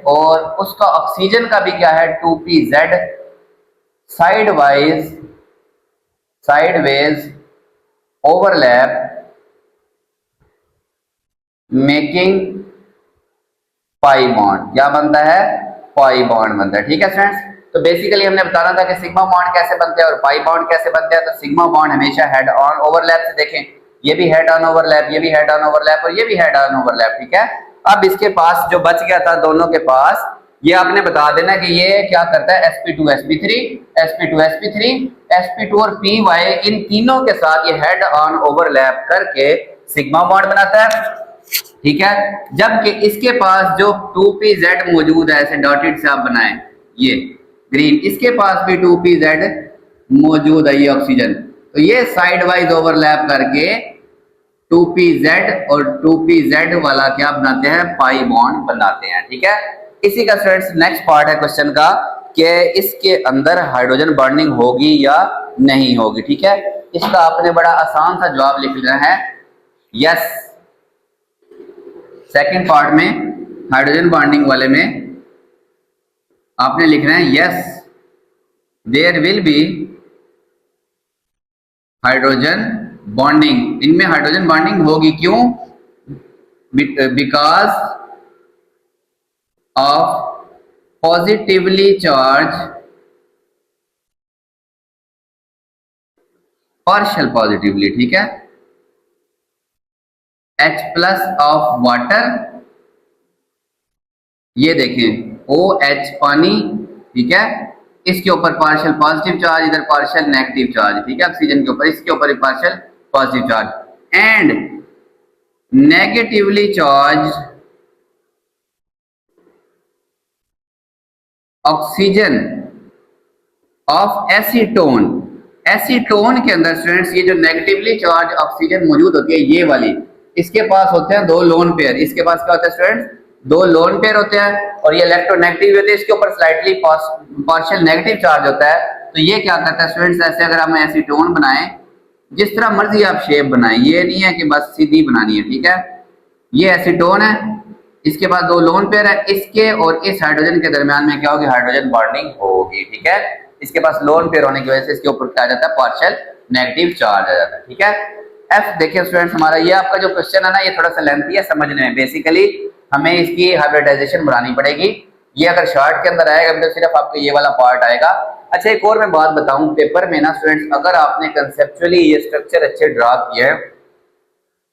और उसका ऑक्सीजन का भी क्या है 2pz, sideways overlap making pi bond. क्या बनता है, पाई बॉन्ड बनता है। ठीक है फ्रेंड्स, तो बेसिकली हमने बताना था कि सिग्मा बॉन्ड कैसे बनते हैं और पाई बॉन्ड कैसे बनते हैं। तो सिग्मा बॉन्ड हमेशा हेड ऑन ओवरलैप से, देखें ये भी हेड ऑन ओवरलैप, ये भी हेड ऑन ओवरलैप और ये भी हेड ऑन ओवरलैप। ठीक है, अब इसके पास जो बच गया था दोनों के पास, ये आपने बता देना कि ये क्या करता है, sp2 sp3 sp2 sp3 sp2 और py, इन तीनों के साथ ये हेड ऑन ओवरलैप करके सिग्मा बॉन्ड बनाता है। ठीक है, जबकि इसके पास जो 2pz मौजूद है, ऐसे डॉटेड से आप बनाएं, ये ग्रीन, इसके पास भी 2pz मौजूद है, ये ऑक्सीजन, तो ये साइड वाइज ओवरलैप करके 2pz और 2pz वाला क्या बनाते हैं, पाई बॉन्ड बनाते हैं। ठीक है, इसी का स्टूडेंट्स नेक्स्ट पार्ट है क्वेश्चन का कि इसके अंदर हाइड्रोजन बॉन्डिंग होगी या नहीं होगी। ठीक है, इसका आपने बड़ा आसान सा जवाब लिख लेना है, यस। सेकंड पार्ट में हाइड्रोजन बॉन्डिंग वाले में आपने लिखना है yes, there will be hydrogen bonding, इनमें हाइड्रोजन बॉन्डिंग होगी। क्यों, because of positively charge partial positively. ठीक है, H+ ऑफ वाटर, ये देखें OH पानी। ठीक है, इसके ऊपर पार्शियल पॉजिटिव चार्ज, इधर पार्शियल नेगेटिव चार्ज। ठीक है, ऑक्सीजन के ऊपर, इसके ऊपर partial positive charge. And negatively charge oxygen of acetone. Acetone के अंदर स्टूडेंट्स ये जो नेगेटिवली चार्ज ऑक्सीजन मौजूद होती है, ये वाली, इसके पास होते हैं दो लोन पेयर। इसके पास क्या होता है स्टूडेंट्स, दो लोन पेयर होते हैं और ये इलेक्ट्रोनेगेटिव होते हैं, इसके ऊपर स्लाइटली पार्शियल नेगेटिव चार्ज होता है। तो ये क्या करता है स्टूडेंट्स, ऐसे अगर हम एसीटोन बनाएं, जिस तरह मर्जी आप शेप बनाएं, ये नहीं है कि बस सीधी बनानी है। ठीक है, ये एसीटोन है, इसके बाद दो लोन पेयर है, इसके और इस हाइड्रोजन के दरमियान में क्या होगी, हाइड्रोजन बॉन्डिंग होगी। ठीक है, इसके पास लोन पेयर होने की वजह से इसके ऊपर क्या आ जाता है, पार्शियल नेगेटिव चार्ज आ जाता है। ठीक है, एफ देखिए स्टूडेंट्स, हमारा ये आपका जो क्वेश्चन है ना, ये थोड़ा सा लेंथी है समझने में। बेसिकली हमें इसकी हाइब्रिडाइजेशन बनानी पड़ेगी। ये अगर शॉर्ट के अंदर आएगा तो सिर्फ आपको ये वाला पार्ट आएगा। अच्छा एक और मैं बात बताऊं, पेपर में ना स्टूडेंट्स, अगर आपने कंसेप्चुअली ये स्ट्रक्चर अच्छे ड्रा किया है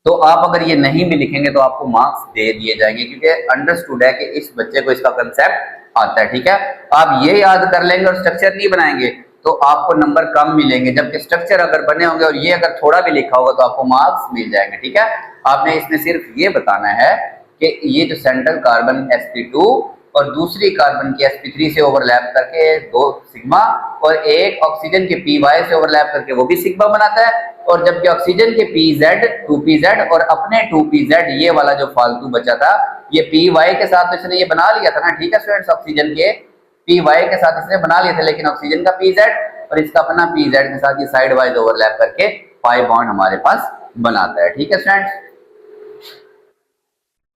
तो आप अगर ये नहीं भी लिखेंगे तो आपको मार्क्स दे दिए जाएंगे, क्योंकि अंडरस्टूड है कि इस बच्चे को इसका कंसेप्ट आता है। ठीक है, आप ये याद कर लेंगे और स्ट्रक्चर नहीं बनाएंगे तो आपको नंबर कम मिलेंगे, जबकि स्ट्रक्चर अगर बने होंगे और ये अगर थोड़ा भी लिखा होगा तो आपको मार्क्स मिल जाएंगे। ठीक है, आपने इसमें सिर्फ ये बताना है कि ये जो सेंट्रल कार्बन sp2 और दूसरी कार्बन की sp3 से ओवरलैप करके 2 सिग्मा और एक ऑक्सीजन के py से ओवरलैप करके वो भी सिग्मा बनाता है, और जबकि ऑक्सीजन के pz 2pz और अपने 2pz ये वाला जो फालतू बचा था ये py के साथ तो इसने ये बना लिया था ना। ठीक है स्टूडेंट्स, ऑक्सीजन के py के साथ इसने बना लिया था, लेकिन ऑक्सीजन का pz और इसका अपना pz के साथ ये साइड वाइज ओवरलैप करके पाई बॉन्ड हमारे पास बनाता है। ठीक है स्टूडेंट्स,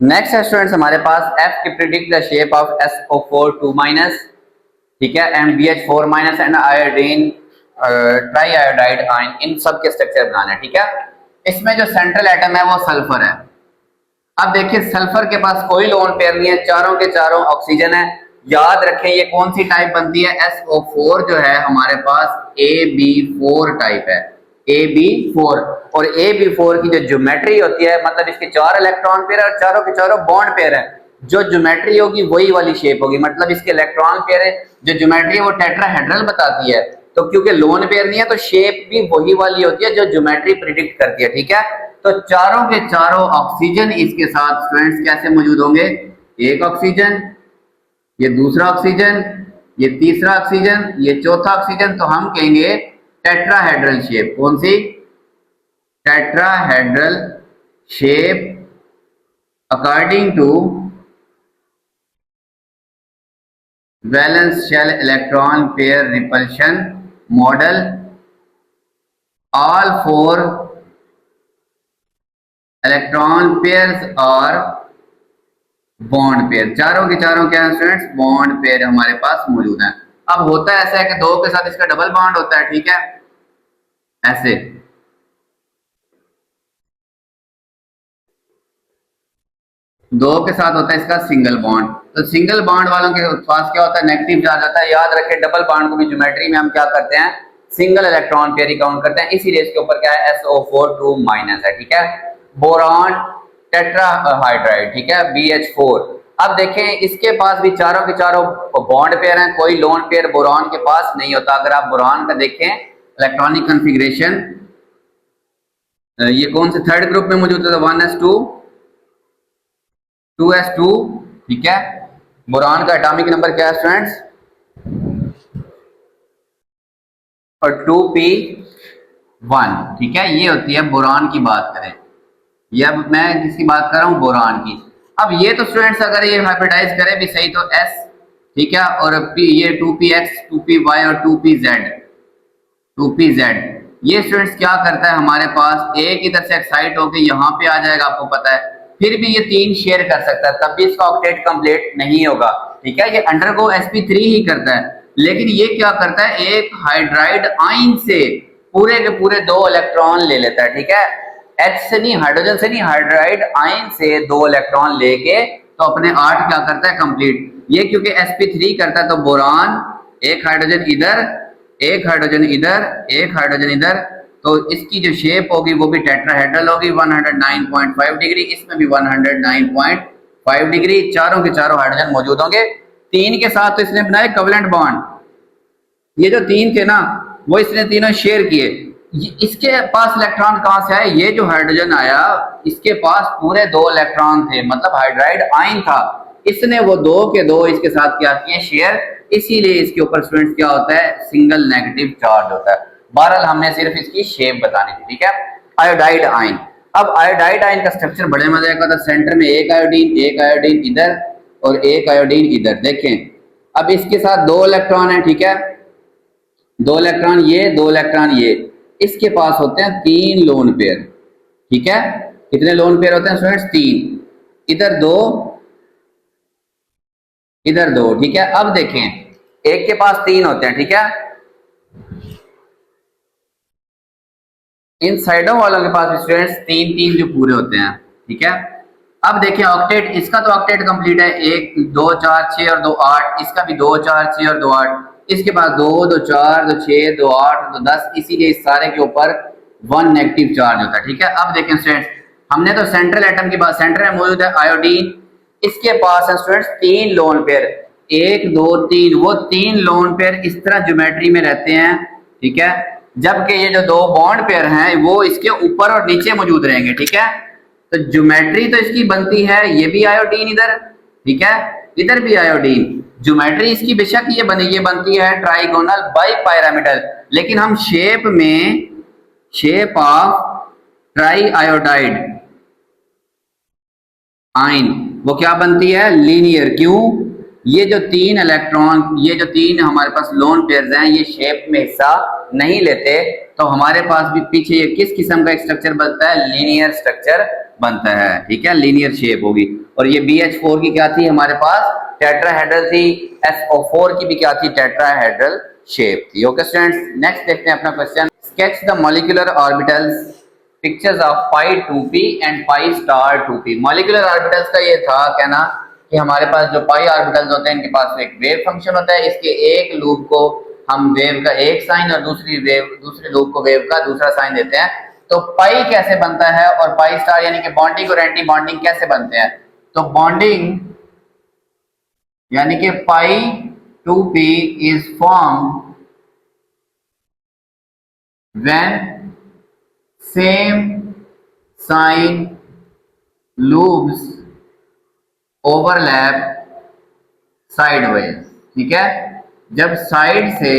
नेक्स्ट है स्टूडेंट्स हमारे पास F की predict the shape of SO4 2-, ठीक है, and BH4- and iodine triiodide ion, इन सब के स्ट्रक्चर बनाना है। ठीक है, इसमें जो सेंट्रल एटम है वो सल्फर है। अब देखिए सल्फर के पास कोई लोन पेयर नहीं है, चारों के चारों ऑक्सीजन है। याद रखें ये कौन सी टाइप बनती है, SO4 जो है हमारे पास AB4 टाइप है, AB4। और AB4 की जो ज्योमेट्री होती है, मतलब इसके 4 इलेक्ट्रॉन पेयर और चारों के चारों बॉन्ड पेयर है, जो ज्योमेट्री होगी वही वाली शेप होगी, मतलब इसके इलेक्ट्रॉन पेयर है जो ज्योमेट्री है वो टेट्राहेड्रल बताती है। तो क्योंकि लोन पेयर नहीं है तो शेप भी वही वाली होती है जो ज्योमेट्री प्रिडिक्ट करती है। ठीक है, तो चारों के चारों ऑक्सीजन इसके साथ स्टूडेंट्स कैसे मौजूद होंगे, एक ऑक्सीजन, ये दूसरा ऑक्सीजन, ये तीसरा ऑक्सीजन, ये चौथा ऑक्सीजन, तो हम कहेंगे टेट्राहेड्रल शेप। कौन सी, tetrahedral shape according to valence shell electron pair repulsion model, all 4 electron pairs और बॉन्ड पेयर, चारों के चारों क्या है स्टूडेंट्स, बॉन्ड पेयर हमारे पास मौजूद है। अब होता है ऐसा है कि 2 के साथ इसका डबल बॉन्ड होता है। ठीक है, ऐसे 2 के साथ होता है इसका सिंगल बॉन्ड। तो सिंगल बॉन्ड वालों के पास क्या होता है, नेगेटिव चार्ज आता है। याद रखें डबल बॉन्ड को भी ज्योमेट्री में हम क्या करते हैं, सिंगल इलेक्ट्रॉन पेयर ही काउंट करते हैं, इसीलिए इसके ऊपर क्या है SO4 2- है। ठीक है, बोरॉन टेट्राहाइड्राइड, ठीक है, BH4। अब देखें इसके पास भी चारों के चारों बॉन्ड पेयर हैं, कोई लोन पेयर बोरॉन के पास नहीं होता। अगर आप बोरॉन का देखें इलेक्ट्रॉनिक कॉन्फ़िगरेशन, ये कौन से थर्ड ग्रुप में मौजूद है, 1s2 2s2। ठीक है, बोरॉन का एटॉमिक नंबर क्या है स्टूडेंट्स, और 2p1। ठीक है, ये होती है बोरॉन की बात करें, ये अब मैं किसकी बात कर रहा हूं, बोरॉन की। अब ये तो स्टूडेंट्स अगर ये हाइब्रिडाइज करे भी सही तो S, ठीक है, और P, ये 2px 2py और 2pz, ये स्टूडेंट्स क्या करता है हमारे पास, एक इधर से एक्साइट होके यहाँ पे आ जाएगा, आपको पता है, फिर भी ये 3 शेयर कर सकता है, तब भी इसका ऑक्टेट कंप्लीट नहीं होगा। ठीक है, ये अंडरगो sp3 ही करता है, लेकिन ये क्या करता है, एक हाइड्राइड आयन से पूरे के पूरे 2 इलेक्ट्रॉन ले लेता है। ठीक है, H से नहीं, हाइड्रोजन से नहीं, हाइड्राइड आयन से 2 इलेक्ट्रॉन लेके तो अपने 8 क्या करता है कंप्लीट। ये क्योंकि sp3 करता है तो बोरॉन, एक हाइड्रोजन इधर, एक हाइड्रोजन इधर, एक हाइड्रोजन इधर, तो इसकी जो शेप होगी वो भी टेट्राहेड्रल होगी 109.5 डिग्री, इसमें भी 109.5 डिग्री, चारों के चारों हाइड्रोजन मौजूद होंगे। 3 के साथ तो इसने बनाए कोवेलेंट बॉन्ड, ये जो 3 थे ना वो इसने तीनों शेयर किए। इसके पास इलेक्ट्रॉन कहां से आए, ये जो हाइड्रोजन आया इसके पास पूरे 2 इलेक्ट्रॉन थे, मतलब हाइड्राइड आयन था, इसने वो 2 के 2 इसके साथ क्या किए, शेयर, इसीलिए इसके ऊपर स्टूडेंट्स क्या होता है, सिंगल नेगेटिव चार्ज होता है। बहरहाल हमने सिर्फ इसकी शेप बतानी थी। ठीक है, आयोडाइड आयन। अब आयोडाइड आयन का स्ट्रक्चर बड़े मजे का था, सेंटर में एक आयोडीन इधर और एक आयोडीन इधर। देखें अब इसके साथ 2 इलेक्ट्रॉन है, ठीक है, 2 इलेक्ट्रॉन ये, 2 इलेक्ट्रॉन ये, इसके पास होते हैं 3 लोन पेयर। ठीक है, कितने लोन पेयर होते हैं स्टूडेंट्स, 3, इधर 2, इधर 2। ठीक है, अब देखें एक के पास 3 होते हैं, ठीक है, इन साइडों वालों के पास स्टूडेंट्स 3 3 जो पूरे होते हैं। ठीक है, अब देखिए ऑक्टेट, इसका तो ऑक्टेट कंप्लीट है, 1 2 4 6 और 2 8, इसका भी 2 4 6 और 2 8, इसके पास 2 2 4 2 6 2 8 2 10, इसीलिए इस सारे के ऊपर 1 नेगेटिव चार्ज होता है। ठीक है, अब देखें स्टूडेंट्स, हमने तो सेंट्रल एटम की बात, सेंटर में मौजूद है आयोडीन, इसके पास है स्टूडेंट्स 3 लोन पेयर, 1 2 3, वो 3 लोन पेयर इस तरह ज्योमेट्री में रहते हैं। ठीक है, जबकि ये जो 2 बॉन्ड पेयर हैं वो इसके ऊपर और नीचे मौजूद रहेंगे। ठीक है, तो ज्योमेट्री तो इसकी बनती है, ये भी आयोडीन इधर, ठीक है, इधर भी आयोडीन, ज्योमेट्री इसकी बेशक ये बनती है ट्राइगोनल बाई पिरामिडल, लेकिन हम शेप में, शेप ऑफ ट्राई आयोडाइड आइन, वो क्या बनती है, लीनियर। क्यों, ये जो 3 इलेक्ट्रॉन, ये जो 3 हमारे पास लोन पेयर्स हैं, ये शेप में हिस्सा नहीं लेते, तो हमारे पास भी पीछे ये किस किस्म का स्ट्रक्चर बनता है, लीनियर स्ट्रक्चर बनता है। ठीक है, लीनियर शेप होगी। और ये BH4 की क्या थी हमारे पास, टेट्राहेड्रल थी, SO4 की भी क्या थी, टेट्राहेड्रल शेप थी। ओके स्टूडेंट्स, नेक्स्ट देखते हैं अपना question, sketch the molecular orbitals, pictures of pi 2p and pi star 2p। Molecular orbitals का ये था कहना कि हमारे पास जो पाई ऑर्बिटल्स होते हैं इनके पास एक वेव फंक्शन होता है, इसके एक लूप को हम वेव का एक साइन और दूसरे लूप को वेव का दूसरा साइन देते हैं। तो पाई कैसे बनता है और पाई स्टार यानी कि बॉन्डिंग और एंटी बॉन्डिंग कैसे बनते हैं, तो बॉन्डिंग यानी कि pi 2p is formed when same sign loops overlap sideways. ठीक है, जब साइड से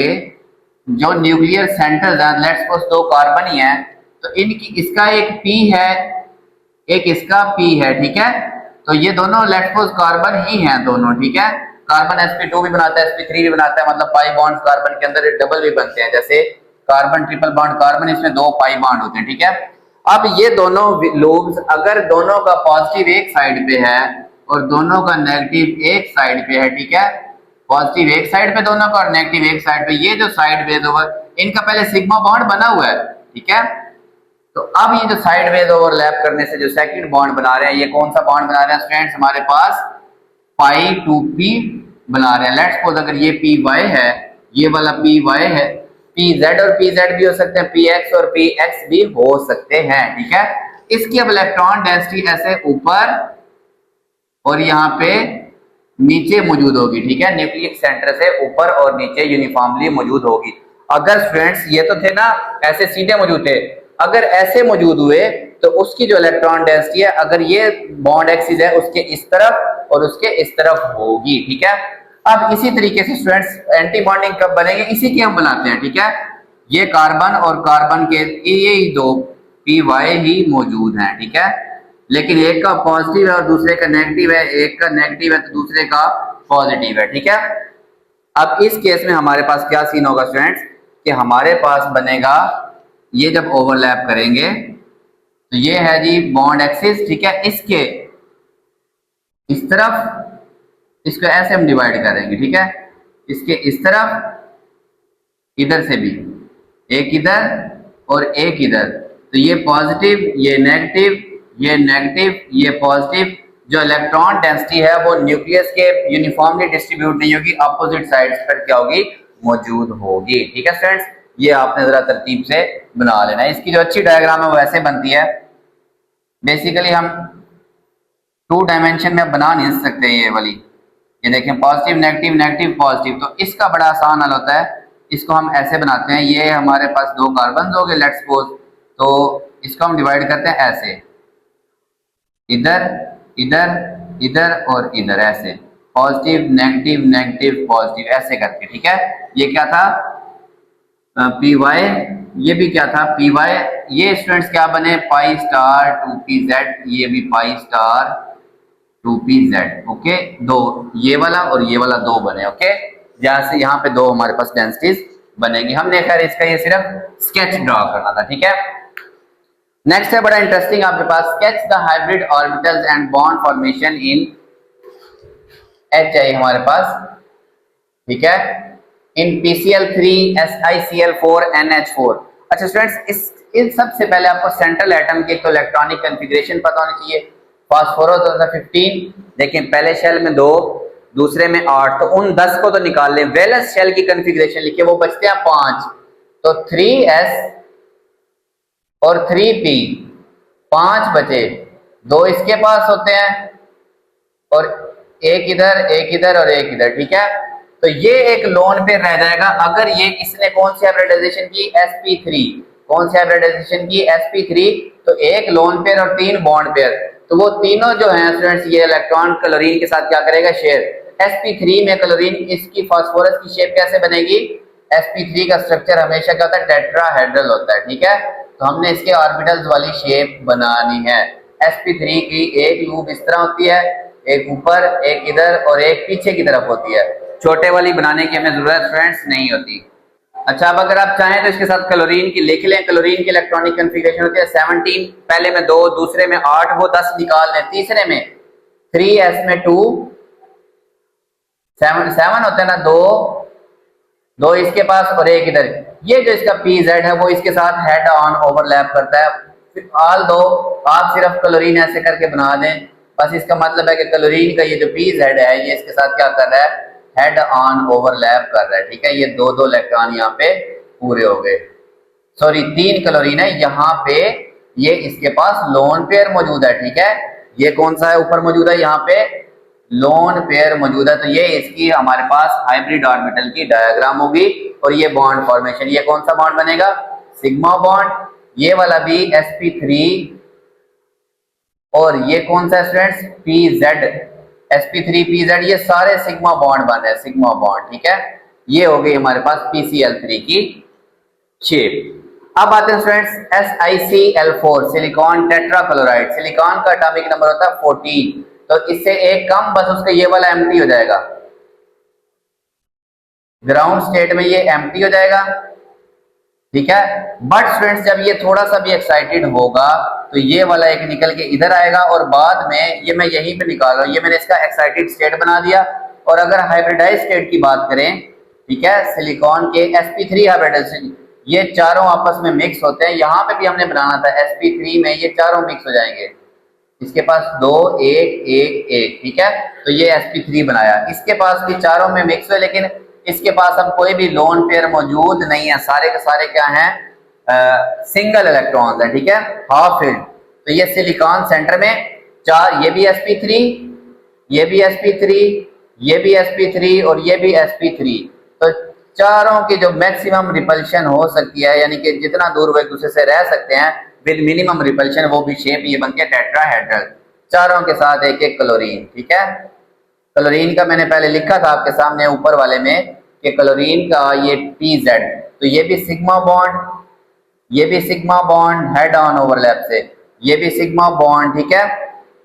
जो न्यूक्लियर सेंटर्स हैं, लेट्स सपोज 2 कार्बन ही है, तो इनकी, इसका एक p है, एक इसका p है। ठीक है, तो ये दोनों लेट्स सपोज कार्बन ही हैं दोनों। ठीक है, कार्बन sp2 भी बनाता है, sp3 भी बनाता है, मतलब पाई बॉन्ड्स कार्बन के अंदर डबल भी बनते हैं, जैसे कार्बन ट्रिपल बॉन्ड कार्बन, इसमें 2 पाई बॉन्ड होते हैं। ठीक है, अब ये दोनों लूप्स अगर दोनों का पॉजिटिव एक साइड पे है और दोनों का नेगेटिव एक साइड पे है, ठीक है, पॉजिटिव एक साइड पे दोनों का और नेगेटिव एक साइड पे, ये जो साइड वेज ओवर, इनका पहले सिग्मा बॉन्ड बना हुआ है। ठीक है, तो अब ये जो साइड वेज ओवरलैप करने से जो सेकंड बॉन्ड बना रहे हैं, ये कौन सा बॉन्ड बना रहे हैं स्टूडेंट्स, हमारे पास पाई 2p बना रहे हैं। लेट्स सपोज अगर ये py है, ये वाला py है, pz और pz भी हो सकते हैं, px और px भी हो सकते हैं। ठीक है, इसकी अब इलेक्ट्रॉन डेंसिटी ऐसे ऊपर और यहाँ पे नीचे मौजूद होगी। ठीक है, न्यूक्लियर सेंटर से ऊपर और नीचे यूनिफॉर्मली मौजूद होगी। अगर स्टूडेंट्स ये तो थे ना ऐसे सीधे मौजूद थे, अगर ऐसे मौजूद हुए तो उसकी जो इलेक्ट्रॉन डेंसिटी है, अगर ये बॉन्ड एक्सिस है, उसके इस तरफ और उसके इस तरफ होगी। ठीक है, अब इसी तरीके से स्टूडेंट्स एंटी बॉन्डिंग कब बनेंगे, इसी की हम बनाते हैं। ठीक है, ये कार्बन और कार्बन के ये दो py ही मौजूद हैं। ठीक है, लेकिन एक का पॉजिटिव है और दूसरे का नेगेटिव है, एक का नेगेटिव है तो दूसरे का पॉजिटिव है। ठीक है, अब इस केस में हमारे पास क्या सीन होगा स्टूडेंट्स, कि हमारे पास बनेगा, ये जब ओवरलैप करेंगे तो ये है जी बॉन्ड एक्सिस। ठीक है, इसके इस तरफ इसको ऐसे हम डिवाइड करेंगे। ठीक है, इसके इस तरफ, इधर से भी एक इधर और एक इधर, तो ये पॉजिटिव, ये नेगेटिव, ये नेगेटिव, ये पॉजिटिव। जो इलेक्ट्रॉन डेंसिटी है वो न्यूक्लियस के यूनिफॉर्मली डिस्ट्रीब्यूट नहीं होगी, अपोजिट साइड्स पर क्या होगी, मौजूद होगी। ठीक है स्टूडेंट्स, ये आपने जरा तरतीब से बना लेना है। इसकी जो अच्छी डायग्राम है वो ऐसे बनती है, बेसिकली हम 2 डायमेंशन में बना नहीं सकते ये वाली, ये देखें पॉजिटिव नेगेटिव नेगेटिव पॉजिटिव, तो इसका बड़ा आसान हल होता है, इसको हम ऐसे बनाते हैं। ये हमारे पास 2 कार्बन हो गए लेट्स सपोज, तो इसको हम डिवाइड करते हैं ऐसे, इधर इधर इधर और इधर, ऐसे पॉजिटिव नेगेटिव नेगेटिव पॉजिटिव ऐसे करके। ठीक है, ये क्या था py, ये भी क्या था py, ये स्टूडेंट्स क्या बने पाई स्टार 2pz, ये भी पाई स्टार 2pz। ओके, 2 ये वाला और ये वाला 2 बने। ओके, जहां से यहाँ पे 2 हमारे पास डेंसिटीज बनेगी। हमने खैर इसका ये सिर्फ स्केच ड्रॉ करना था। ठीक है, नेक्स्ट है बड़ा इंटरेस्टिंग आपके पास, sketch the hybrid orbitals and bond formation in HI हमारे पास। ठीक है, इन PCl3 SiCl4 NH4। अच्छा स्टूडेंट्स, इन सबसे पहले आपको सेंट्रल एटम की तो इलेक्ट्रॉनिक कॉन्फ़िगरेशन पता होनी चाहिए, फास्फोरस होता है 15। देखें पहले शेल में 2, दूसरे में 8, तो उन 10 को तो निकाल लें। वैलेंस शेल की कॉन्फ़िगरेशन लिखिए, वो बचते हैं 5, तो 3s और 3p, 5 बचे, 2 इसके पास होते हैं और एक इधर और एक इधर, ठीक है। तो ये एक लोन पेयर रह जाएगा। अगर ये इसने कौन सी हाइब्रिडाइजेशन की, sp3, कौन सी हाइब्रिडाइजेशन की, sp3, तो एक लोन पेयर और 3 बॉन्ड पेयर, तो वो तीनों जो हैं स्टूडेंट्स, ये इलेक्ट्रॉन क्लोरीन के साथ क्या करेगा, शेयर। sp3 में क्लोरीन, इसकी फास्फोरस की शेप कैसे बनेगी, sp3 का स्ट्रक्चर हमेशा क्या होता है, टेट्राहेड्रल होता है, ठीक है। तो हमने इसके ऑर्बिटल्स वाली शेप बनानी है। sp3 की एक लूप इस तरह होती है, एक ऊपर, एक इधर और एक पीछे की तरफ होती है। छोटे वाली बनाने की हमें जरूरत फ्रेंड्स नहीं होती। अच्छा, अब अगर आप चाहें तो इसके साथ क्लोरीन की लिख लें। क्लोरीन की इलेक्ट्रॉनिक कॉन्फ़िगरेशन होती है 17, पहले में 2, दूसरे में 8, वो 10 निकाल लें। तीसरे में 3s में 2, 7 होते हैं ना, 2 इसके पास और एक इधर। ये जो इसका pz है वो इसके साथ हेड ऑन ओवरलैप करता है। ऑल दो आप सिर्फ क्लोरीन ऐसे करके बना दें, बस इसका मतलब है कि क्लोरीन का ये जो pz है ये इसके साथ क्या कर रहा है, हेड ऑन ओवरलैप कर रहा है, ठीक है। ये 2 इलेक्ट्रॉन यहाँ पे पूरे हो गए। सॉरी, 3 क्लोरीन है यहाँ पे, ये इसके पास लोन पेयर मौजूद है, ठीक है। ये कौन सा है ऊपर मौजूद है, यहाँ पे लोन पेयर मौजूद है। तो ये इसकी हमारे पास हाइब्रिड ऑर्बिटल की डायग्राम होगी। और ये बॉन्ड फॉर्मेशन, ये कौन सा बॉन्ड बनेगा, सिग्मा बॉन्ड। ये वाला भी sp3 और ये कौन सा स्टूडेंट्स, pz, sp3 pz, ये सारे सिग्मा बॉन्ड बन रहे हैं, सिग्मा बॉन्ड, ठीक है। ये हो गई हमारे पास pCl3 की शेप। अब आते हैं students SiCl4, silicon tetrachloride. Silicon का एटॉमिक नंबर होता है 14, तो इससे एक कम, बस उसका ये वाला एम्प्टी हो जाएगा, ग्राउंड स्टेट में ये एम्प्टी हो जाएगा, ठीक है। बट स्टूडेंट्स जब ये थोड़ा सा भी एक्साइटेड होगा तो ये वाला एक निकल के इधर आएगा और बाद में ये मैं यहीं पे निकाल रहा हूँ, ये मैंने इसका एक्साइटेड स्टेट बना दिया। और अगर हाइब्रिडाइज स्टेट की बात करें, ठीक है, सिलिकॉन के sp3 हाइब्रिडाइजेशन, ये चारों आपस में मिक्स होते हैं। यहाँ पे भी हमने बनाना था sp3 में, ये चारों मिक्स हो जाएंगे। इसके पास 2 1 1 1, ठीक है, तो ये sp3 बनाया। इसके पास भी चारों में मिक्स हुए, लेकिन इसके पास अब कोई भी लोन पेयर मौजूद नहीं है, सारे के सारे क्या हैं, सिंगल इलेक्ट्रॉन्स हैं, ठीक है, हाफ फील्ड। तो ये सिलिकॉन सेंटर में 4, ये भी sp3, ये भी sp3, ये भी sp3 और ये भी sp3। तो चारों की जो मैक्सिमम रिपल्शन हो सकती है, यानी कि जितना दूर वो एक दूसरे से रह सकते हैं विद मिनिमम रिपल्शन, वो भी शेप ये बनती है टेट्राहेड्रल, चारों के साथ एक एक क्लोरीन, ठीक है। क्लोरीन का मैंने पहले लिखा था आपके सामने ऊपर वाले में कि क्लोरीन का ये pz, तो ये भी सिग्मा बॉन्ड, ये भी sigma bond head on overlap से, ये भी सिग्मा बॉन्ड, ठीक है,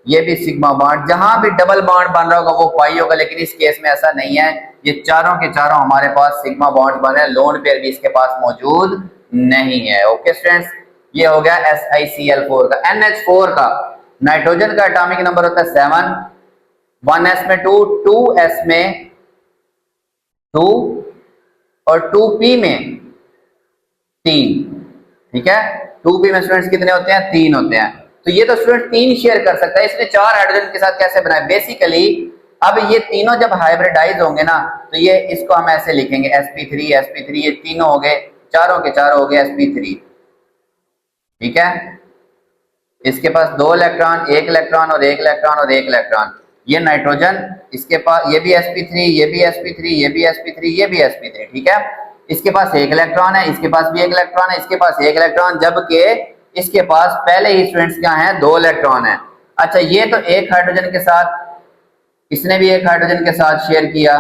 ये भी सिग्मा बॉन्ड। जहां भी डबल बॉन्ड बन रहा होगा वो पाई होगा, लेकिन इस केस में ऐसा नहीं है, ये चारों के चारों हमारे पास सिग्मा बॉन्ड बने हैं, लोन पेयर भी इसके पास मौजूद नहीं है। ओके स्टूडेंट्स, ये हो गया SiCl4 का। NH4 का नाइट्रोजन का एटॉमिक नंबर होता है 7, 1s में 2, 2s में 2 और 2p में 3, ठीक है। 2p में स्टूडेंट्स कितने होते हैं, 3 होते हैं। तो ये तो स्टूडेंट 3 शेयर कर सकता है, इसने 4 हाइड्रोजन के साथ कैसे बनाए, बेसिकली अब ये तीनों जब हाइब्रिडाइज होंगे ना, तो ये इसको हम ऐसे लिखेंगे sp3 sp3, ये तीनों हो गए, चारों के चारों हो गए sp3, ठीक है। इसके पास 2 इलेक्ट्रॉन, 1 इलेक्ट्रॉन और 1 इलेक्ट्रॉन और 1 इलेक्ट्रॉन। ये नाइट्रोजन, इसके पास ये भी sp3, ये भी sp3, ये भी sp3, ये भी sp3, ठीक है। इसके पास 1 इलेक्ट्रॉन है, इसके पास भी 1 इलेक्ट्रॉन है, इसके पास 1 इलेक्ट्रॉन, जबकि इसके पास पहले ही स्टूडेंट्स क्या हैं, 2 इलेक्ट्रॉन है। अच्छा, ये तो एक हाइड्रोजन के साथ, इसने भी एक हाइड्रोजन के साथ शेयर किया,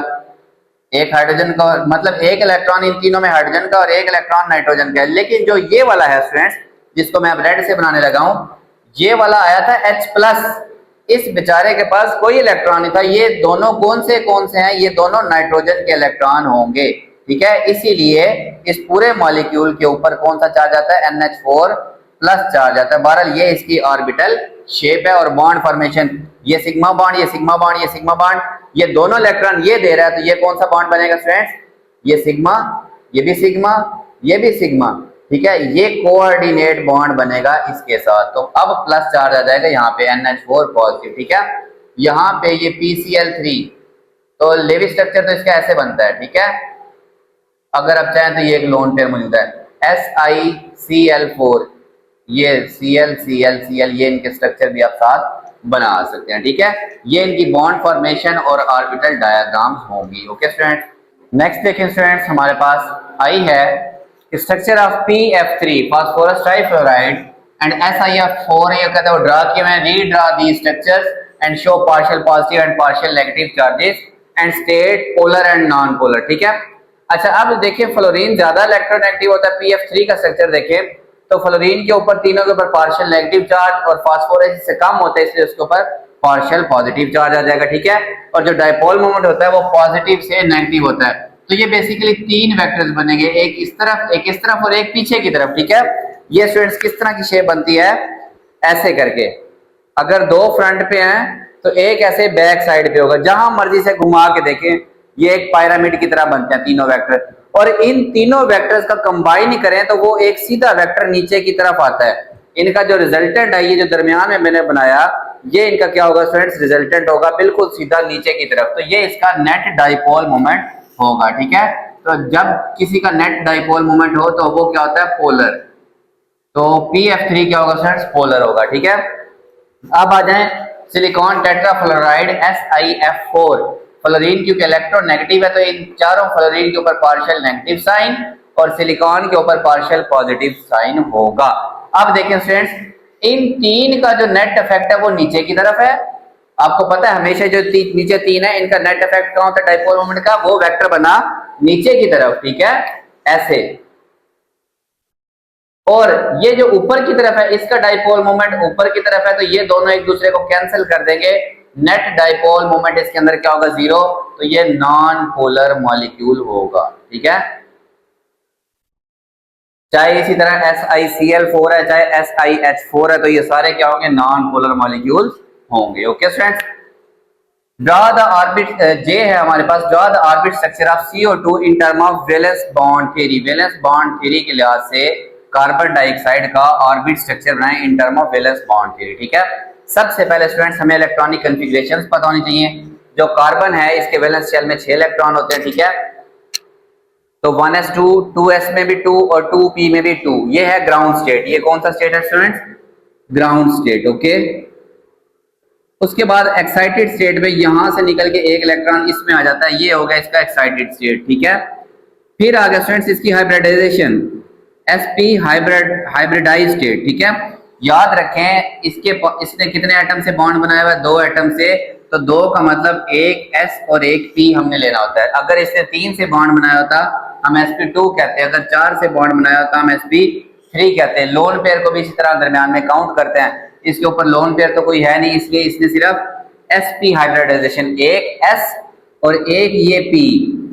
एक हाइड्रोजन का, मतलब 1 इलेक्ट्रॉन इन तीनों में हाइड्रोजन का और 1 इलेक्ट्रॉन नाइट्रोजन का है। लेकिन जो ये वाला है स्टूडेंट्स, जिसको मैं अब रेड से बनाने लगा हूं, ये वाला आया था H+, इस बेचारे के पास कोई इलेक्ट्रॉन नहीं था। ये दोनों कौन से हैं, ये दोनों नाइट्रोजन के इलेक्ट्रॉन होंगे, ठीक है। इसीलिए इस पूरे मॉलिक्यूल के ऊपर कौन सा चार्ज आता है, NH4+ चार्ज आता है। बहरहाल ये इसकी ऑर्बिटल शेप है और बॉन्ड फॉर्मेशन, ये सिग्मा बॉन्ड, ये सिग्मा बॉन्ड, ये सिग्मा बॉन्ड, ये दोनों इलेक्ट्रॉन ये दे रहा है, तो ये कौन सा बॉन्ड बनेगा स्टूडेंट्स, ये सिग्मा, ये भी सिग्मा, ये भी सिग्मा, ठीक है, ये कोऑर्डिनेट बॉन्ड बनेगा इसके साथ, तो अब प्लस चार्ज आ जाएगा यहाँ पे NH4 पॉजिटिव। ठीक है, यहाँ पे ये PCl3, तो लेविस स्ट्रक्चर तो इसका ऐसे बनता है। ठीक है, अगर आप चाहें तो ये एक लोन पेयर मौजूद है SiCl4, ये Cl ये इनके स्ट्रक्चर भी आप साथ बना सकते हैं। ठीक है, ये इनकी बॉन्ड फॉर्मेशन और ऑर्बिटल डायग्राम्स होंगी। ओके स्टूडेंट, नेक्स्ट देखें स्टूडेंट्स, हमारे पास आई है structure of PF3 phosphorus trifluoride and SiF4, ये कहते हैं ड्रा किए मैं redraw the structures and show partial positive and partial negative charges and state polar and non polar. ठीक है, अच्छा अब देखिए फ्लोरीन ज्यादा इलेक्ट्रोनेगेटिव होता है। PF3 का स्ट्रक्चर देखें तो फ्लोरीन के ऊपर तीनों के ऊपर पार्शियल नेगेटिव चार्ज और फास्फोरस से कम होता है, इसलिए उसके ऊपर पार्शियल पॉजिटिव चार्ज आ जाएगा। ठीक है, और जो डायपोल मोमेंट होता है वो पॉजिटिव से नेगेटिव होता है। तो ये बेसिकली तीन वेक्टर्स बनेंगे, एक इस तरफ, एक इस तरफ और एक पीछे की तरफ। ठीक है, ये स्टूडेंट्स किस तरह की शेप बनती है, ऐसे करके। अगर दो फ्रंट पे हैं तो एक ऐसे बैक साइड पे होगा, जहां मर्जी से घुमा के देखें ये एक पिरामिड की तरह बनते हैं तीनों वेक्टर, और इन तीनों वेक्टर्स का कंबाइन करें तो वो एक सीधा वेक्टर नीचे की तरफ आता है। इनका जो रिजल्टेंट है, ये जो दरमियान में मैंने बनाया, ये इनका क्या होगा स्टूडेंट्स, रिजल्टेंट होगा बिल्कुल सीधा नीचे की तरफ। तो ये इसका नेट डाइपोल मोमेंट होगा। ठीक है, तो जब किसी का नेट डाइपोल मोमेंट हो तो वो क्या होता है, पोलर। तो PF3 क्या होगा स्टूडेंट्स, पोलर होगा। ठीक है, अब आ जाए सिलिकॉन टेट्राफ्लोराइड SiF4। फ्लोरीन क्योंकि इलेक्ट्रोनेगेटिव है तो इन चारों फ्लोरीन के ऊपर पार्शियल नेगेटिव साइन और सिलिकॉन के ऊपर पार्शियल पॉजिटिव साइन होगा। अब देखें स्टूडेंट्स, इन तीन का जो नेट इफेक्ट है वो नीचे की तरफ है। आपको पता है हमेशा जो नीचे तीन है इनका नेट इफेक्ट क्या होता है डाइपोल मोमेंट का, वो वेक्टर बना नीचे की तरफ। ठीक है, ऐसे। और ये जो ऊपर की तरफ है इसका डाइपोल मोमेंट ऊपर की तरफ है, तो ये दोनों एक दूसरे को कैंसिल कर देंगे। नेट डाइपोल मोमेंट इसके अंदर क्या होगा, 0। तो ये नॉन पोलर मॉलिक्यूल होगा। ठीक है, चाहे इसी तरह SiCl4 है चाहे SiH4 है, तो ये सारे क्या होंगे, नॉन पोलर मॉलिक्यूल होंगे। Okay students, draw the orbit, जे है हमारे पास, draw the orbit structure of CO2 in term of valence bond theory. Valence bond theory के लिहाज से कार्बन डाइऑक्साइड का ऑर्बिट स्ट्रक्चर बनाएं in term of valence bond theory. ठीक है, सबसे पहले स्टूडेंट्स हमें इलेक्ट्रॉनिक कॉन्फ़िगरेशंस पता होनी चाहिए। जो कार्बन है इसके वैलेंस शेल में 6 इलेक्ट्रॉन होते हैं। ठीक है, तो 1s2, 2s में भी 2 और 2p में भी 2। ये है ग्राउंड स्टेट। ये कौन सा स्टेट है स्टूडेंट्स, ग्राउंड स्टेट। ओके, उसके बाद एक्साइटेड स्टेट में यहां से निकल के एक इलेक्ट्रॉन इसमें आ जाता है, ये होगा इसका एक्साइटेड स्टेट। ठीक है, फिर आ गया स्टूडेंट्स इसकी हाइब्रिडाइजेशन, sp हाइब्रिडाइज स्टेट। ठीक है, याद रखें इसने कितने एटम से बॉन्ड बनाया हुआ है, 2 एटम से। तो 2 का मतलब एक s और एक p हमने लेना होता है। अगर इसने 3 से बॉन्ड बनाया होता हम sp2 कहते हैं, अगर 4 से बॉन्ड बनाया होता हम sp3 कहते हैं। लोन पेयर को भी इसी तरह दरमियान में काउंट करते हैं। इसके ऊपर लोन पेयर तो कोई है नहीं, इसलिए इसने सिर्फ sp हाइब्रिडाइजेशन, एक s और एक ये p,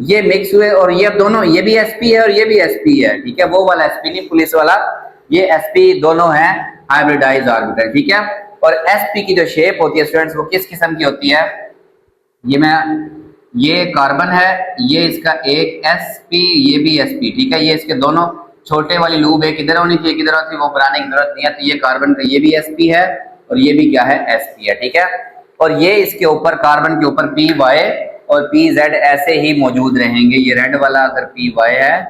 ये मिक्स हुए और ये दोनों, ये भी sp है और ये भी sp है। ठीक है, वो वाला sp नहीं, पुलिस वाला, ये sp दोनों है हाइब्रिडाइज ऑर्बिटल। ठीक है, और sp की जो शेप होती है स्टूडेंट्स वो किस किस्म की होती है, ये कार्बन है, ये इसका एक sp, ये भी sp। ठीक है, ये इसके दोनों छोटे वाली लूब एक इधर होनी थी एक इधर होती, वो बनाने की जरूरत नहीं है। तो ये कार्बन का ये भी sp है और ये भी क्या है, sp है। ठीक है, और ये इसके ऊपर कार्बन के ऊपर py और pz ऐसे ही मौजूद रहेंगे। ये रेड वाला अगर py है,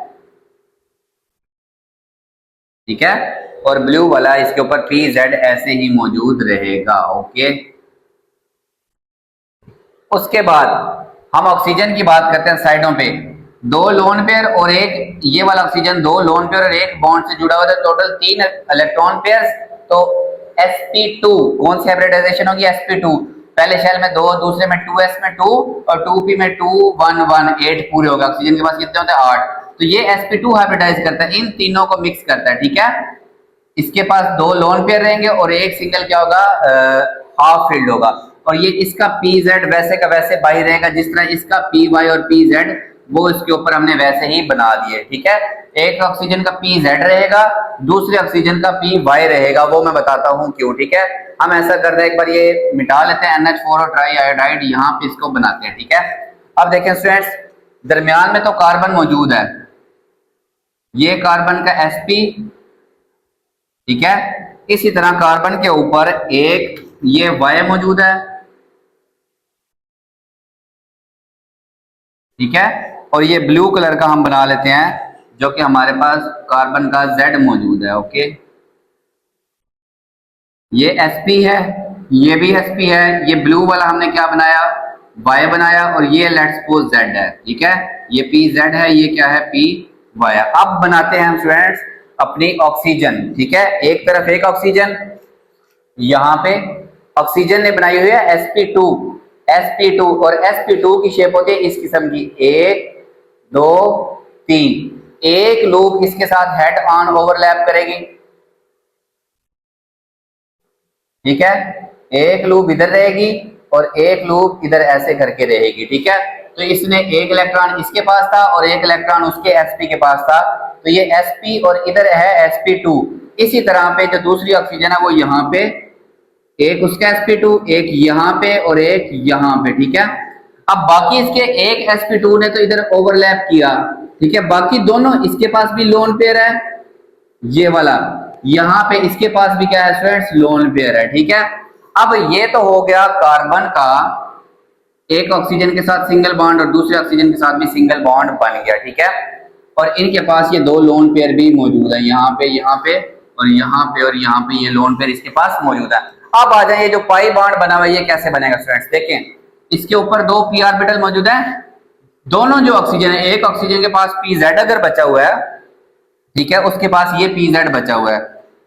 ठीक है, और ब्लू वाला इसके ऊपर pz ऐसे ही मौजूद रहेगा। ओके, उसके बाद हम ऑक्सीजन की बात करते हैं। साइडों पे 2 लोन पेयर और एक ये वाला ऑक्सीजन, 2 लोन पेयर और एक बॉन्ड से जुड़ा हुआ है, टोटल 3 इलेक्ट्रॉन पेयर्स। तो sp2 कौन सी हाइब्रिडाइजेशन होगी, sp2। पहले शेल में 2, दूसरे में 2s में 2 और 2p में 2 1 1 8 पूरे होगा। ऑक्सीजन के पास कितने होते हैं, 8। तो ये sp2 हाइब्रिडाइज करता है, इन तीनों को मिक्स करता है। ठीक है, इसके पास 2 लोन पेयर रहेंगे और एक सिंगल क्या होगा, हाफ फील्ड होगा। और ये इसका pz वैसे का वैसे बाहर रहेगा, जिस तरह इसका py और pz वो इसके ऊपर हमने वैसे ही बना दिए। ठीक है, एक ऑक्सीजन का pz रहेगा, दूसरे ऑक्सीजन का py रहेगा, वो मैं बताता हूँ क्यों। ठीक है, हम ऐसा करते हैं, एक बार ये मिटा लेते हैं NH4 और ट्राई आयोडाइड, यहाँ पे इसको बनाते हैं। ठीक है, अब देखें स्टूडेंट्स, दरमियान में तो कार्बन मौजूद है, ये कार्बन का sp, ठीक है। इसी तरह कार्बन के ऊपर एक ये Y मौजूद है, ठीक है। और ये ब्लू कलर का हम बना लेते हैं, जो कि हमारे पास कार्बन का Z मौजूद है, ओके। ये sp है, ये भी sp है, ये ब्लू वाला हमने क्या बनाया, Y बनाया, और ये लेट्स सपोज Z है, ठीक है। ये pz है, ये क्या है, py। अब बनाते हैं हम स्टूडेंट्स अपनी ऑक्सीजन, ठीक है। एक तरफ एक ऑक्सीजन, यहाँ पे ऑक्सीजन ने बनाई हुई है sp2, sp2, और sp2 की शेप होती है इस किस्म की, 1 2 3। एक लूप इसके साथ हेड ऑन ओवरलैप करेगी, ठीक है। एक लूप इधर रहेगी और एक लूप इधर ऐसे करके रहेगी, ठीक है। तो इसने एक इलेक्ट्रॉन इसके पास था और एक इलेक्ट्रॉन उसके sp के पास था, तो ये sp और इधर है sp2। इसी तरह पे जो दूसरी ऑक्सीजन है वो यहाँ पे, एक उसका sp2, एक यहाँ पे और एक यहाँ पे, ठीक है। अब बाकी इसके एक sp2 ने तो इधर ओवरलैप किया, ठीक है। बाकी दोनों, इसके पास भी लोन पेयर है, ये वाला, यहाँ पे इसके पास भी क्या है स्टूडेंट्स, लोन पेयर है, ठीक है। अब ये तो हो गया कार्बन का एक ऑक्सीजन के साथ सिंगल बॉन्ड और दूसरे ऑक्सीजन के साथ भी सिंगल बॉन्ड बन गया, ठीक है। और इनके पास ये दो लोन पेयर भी मौजूद है, यहाँ पे और यहाँ पे और यहाँ पे ये लोन पेयर इसके पास मौजूद है। अब आ जाए, जो पाई बॉन्ड बना हुआ है ये कैसे बनेगा स्टूडेंट्स, देखें। इसके ऊपर दो पी ऑर्बिटल मौजूद है, दोनों जो ऑक्सीजन है, एक ऑक्सीजन के पास pz अगर बचा हुआ है, ठीक है, उसके पास ये pz बचा हुआ है,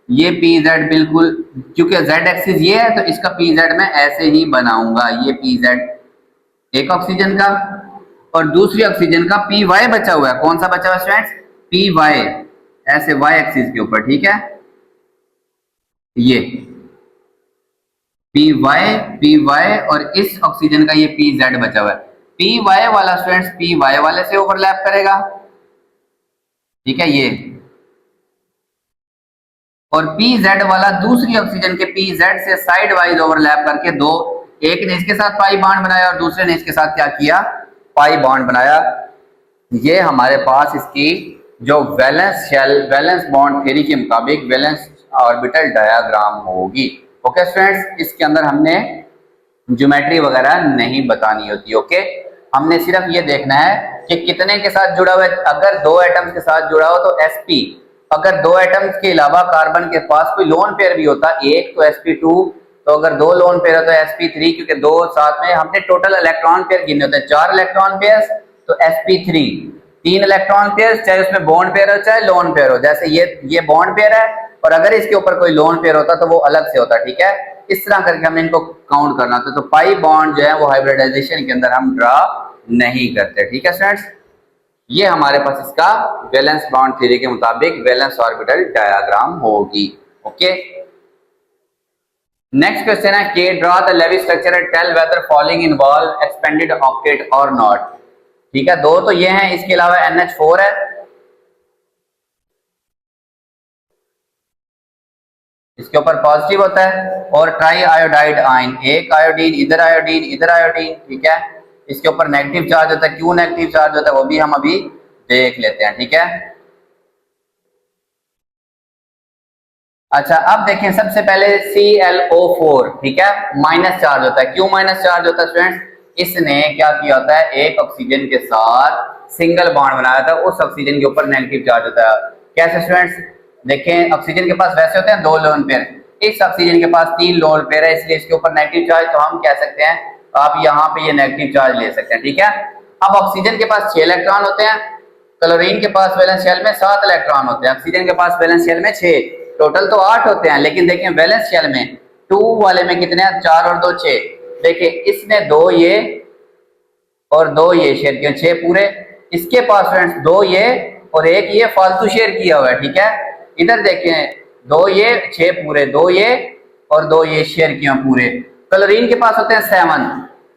ये pz बिल्कुल, क्योंकि z एक्सिस ये है तो इसका pz मैं ऐसे ही बनाऊंगा, ये pz एक ऑक्सीजन का, और दूसरी ऑक्सीजन का py बचा हुआ है। कौन सा बचा हुआ है स्टूडेंट्स, py, ऐसे y एक्सिस के ऊपर, ठीक है। ये py और इस ऑक्सीजन का ये pz बचा हुआ है। py वाला स्टूडेंट्स py वाले से ओवरलैप करेगा, ठीक है, ये। और pz वाला दूसरी ऑक्सीजन के pz से साइड वाइज ओवरलैप करके दो, एक ने इसके साथ पाई बॉन्ड बनाया और दूसरे ने इसके साथ क्या किया, पाई बॉन्ड बनाया। ये हमारे पास इसकी जो valence shell, valence bond theory के मुताबिक वैलेंस ऑर्बिटल डायग्राम होगी, ओके स्टूडेंट्स। इसके अंदर हमने ज्योमेट्री वगैरह नहीं बतानी होती, ओके। हमने सिर्फ ये देखना है कि कितने के साथ जुड़ा हुआ है। अगर दो एटम्स के साथ जुड़ा हो तो sp, अगर दो एटम्स के अलावा कार्बन के पास कोई लोन पेयर भी होता, एक तो sp2, तो अगर दो लोन पेयर हो तो sp3, क्योंकि दो साथ में हमने टोटल इलेक्ट्रॉन पेयर गिने होते हैं, 4 इलेक्ट्रॉन पेयर, तो sp3 3 इलेक्ट्रॉन पेयर, चाहे उसमें बॉन्ड पेयर हो चाहे लोन पेयर हो। जैसे ये बॉन्ड पेयर है और अगर इसके ऊपर कोई लोन पेयर होता तो वो अलग से होता, ठीक है। इस तरह करके हमने इनको काउंट करना था। तो पाई बॉन्ड जो है वो हाइब्रिडाइजेशन के अंदर हम ड्रा नहीं करते, ठीक है स्टूडेंट्स। ये हमारे पास इसका वैलेंस बॉन्ड थ्योरी के मुताबिक वैलेंस ऑर्बिटल डायग्राम होगी, ओके। नेक्स्ट क्वेश्चन है, के draw the Lewis structure and tell whether following involve expanded octet और नॉट, ठीक है। दो तो ये हैं, इसके अलावा NH4 है, इसके ऊपर पॉजिटिव होता है, और ट्राई आयोडाइड आयन, एक आयोडीन इधर आयोडीन, ठीक है। इसके ऊपर नेगेटिव चार्ज होता है, क्यों नेगेटिव चार्ज होता है वो भी हम अभी देख लेते हैं, ठीक है। अच्छा, अब देखें सबसे पहले ClO4, ठीक है, माइनस चार्ज होता है। क्यों माइनस चार्ज होता है स्टूडेंट्स, इसने क्या किया होता है, एक ऑक्सीजन के साथ सिंगल बॉन्ड बनाया था, उस ऑक्सीजन के ऊपर नेगेटिव चार्ज होता है। कैसे स्टूडेंट्स, देखें ऑक्सीजन के पास वैसे होते हैं दो लोन पेयर, इस ऑक्सीजन के पास 3 लोन पेयर है, इसलिए इसके ऊपर नेगेटिव चार्ज, तो हम कह सकते हैं, आप यहाँ पे ये नेगेटिव चार्ज ले सकते हैं, ठीक है। अब ऑक्सीजन के पास 6 इलेक्ट्रॉन होते हैं, क्लोरीन के पास वैलेंस शेल में 7 इलेक्ट्रॉन होते हैं, ऑक्सीजन के पास वैलेंस शेल में 6, टोटल तो 8 होते हैं। लेकिन देखिए वैलेंस शेल में 2 वाले में कितने हैं, 4 और 2 6। देखिए इसने 2 ये और 2 ये शेयर किया, 6 पूरे। इसके पास फ्रेंड्स 2 ये और 1 ये फालतू शेयर किया हुआ है, ठीक है। इधर देखें 2 ये 6 पूरे, 2 ये और 2 ये शेयर किया पूरे। क्लोरीन के पास होते हैं 7,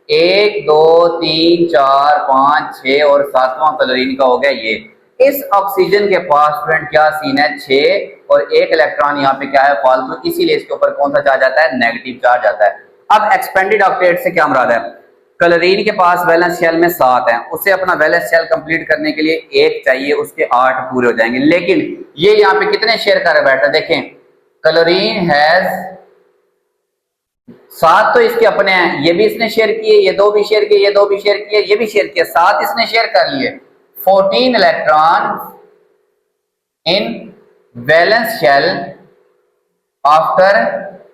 1 2 3 4 5 6 और 7वां क्लोरीन का हो गया ये। इस ऑक्सीजन के पास फ्रेंड क्या सीन है, 6 और 1 इलेक्ट्रॉन यहाँ पे क्या है फालतू, इसीलिए इसके ऊपर कौन सा चार्ज आता है, नेगेटिव चार्ज आता है। अब एक्सपेंडेड ऑक्टेट से क्या मुराद है, क्लोरीन के पास वैलेंस शेल में 7 है, उसे अपना वैलेंस शेल कंप्लीट करने के लिए 1 चाहिए, उसके 8 पूरे हो जाएंगे। लेकिन ये यहाँ पे कितने शेयर कर बैठा, देखें क्लोरीन हैज 7 तो इसके अपने हैं, ये भी इसने शेयर किए, ये 2 भी शेयर किए, ये 2 भी शेयर किए, ये भी शेयर किया, 7 इसने शेयर कर लिए। 14 electron in valence shell after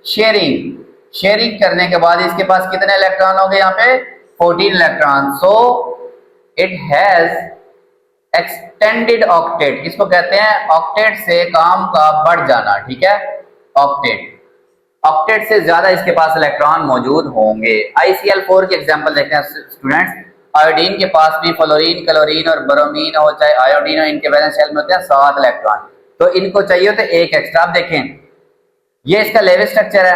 sharing, sharing करने के बाद इसके पास कितने इलेक्ट्रॉन हो गए यहाँ पे 14 electron. So it has extended octet, इसको कहते हैं ऑक्टेट से काम का बढ़ जाना, ठीक है, ऑक्टेट, ऑक्टेट से ज्यादा इसके पास इलेक्ट्रॉन मौजूद होंगे। ICl4 की एग्जांपल देखते हैं स्टूडेंट्स। आयोडीन के पास भी फ्लोरीन, क्लोरीन और ब्रोमीन हो चाहे आयोडीन हो, इनके वैलेंस शेल में होते हैं 7 इलेक्ट्रॉन, तो इनको चाहिए होते 1 एक्स्ट्रा। आप देखें ये इसका लेवल स्ट्रक्चर है,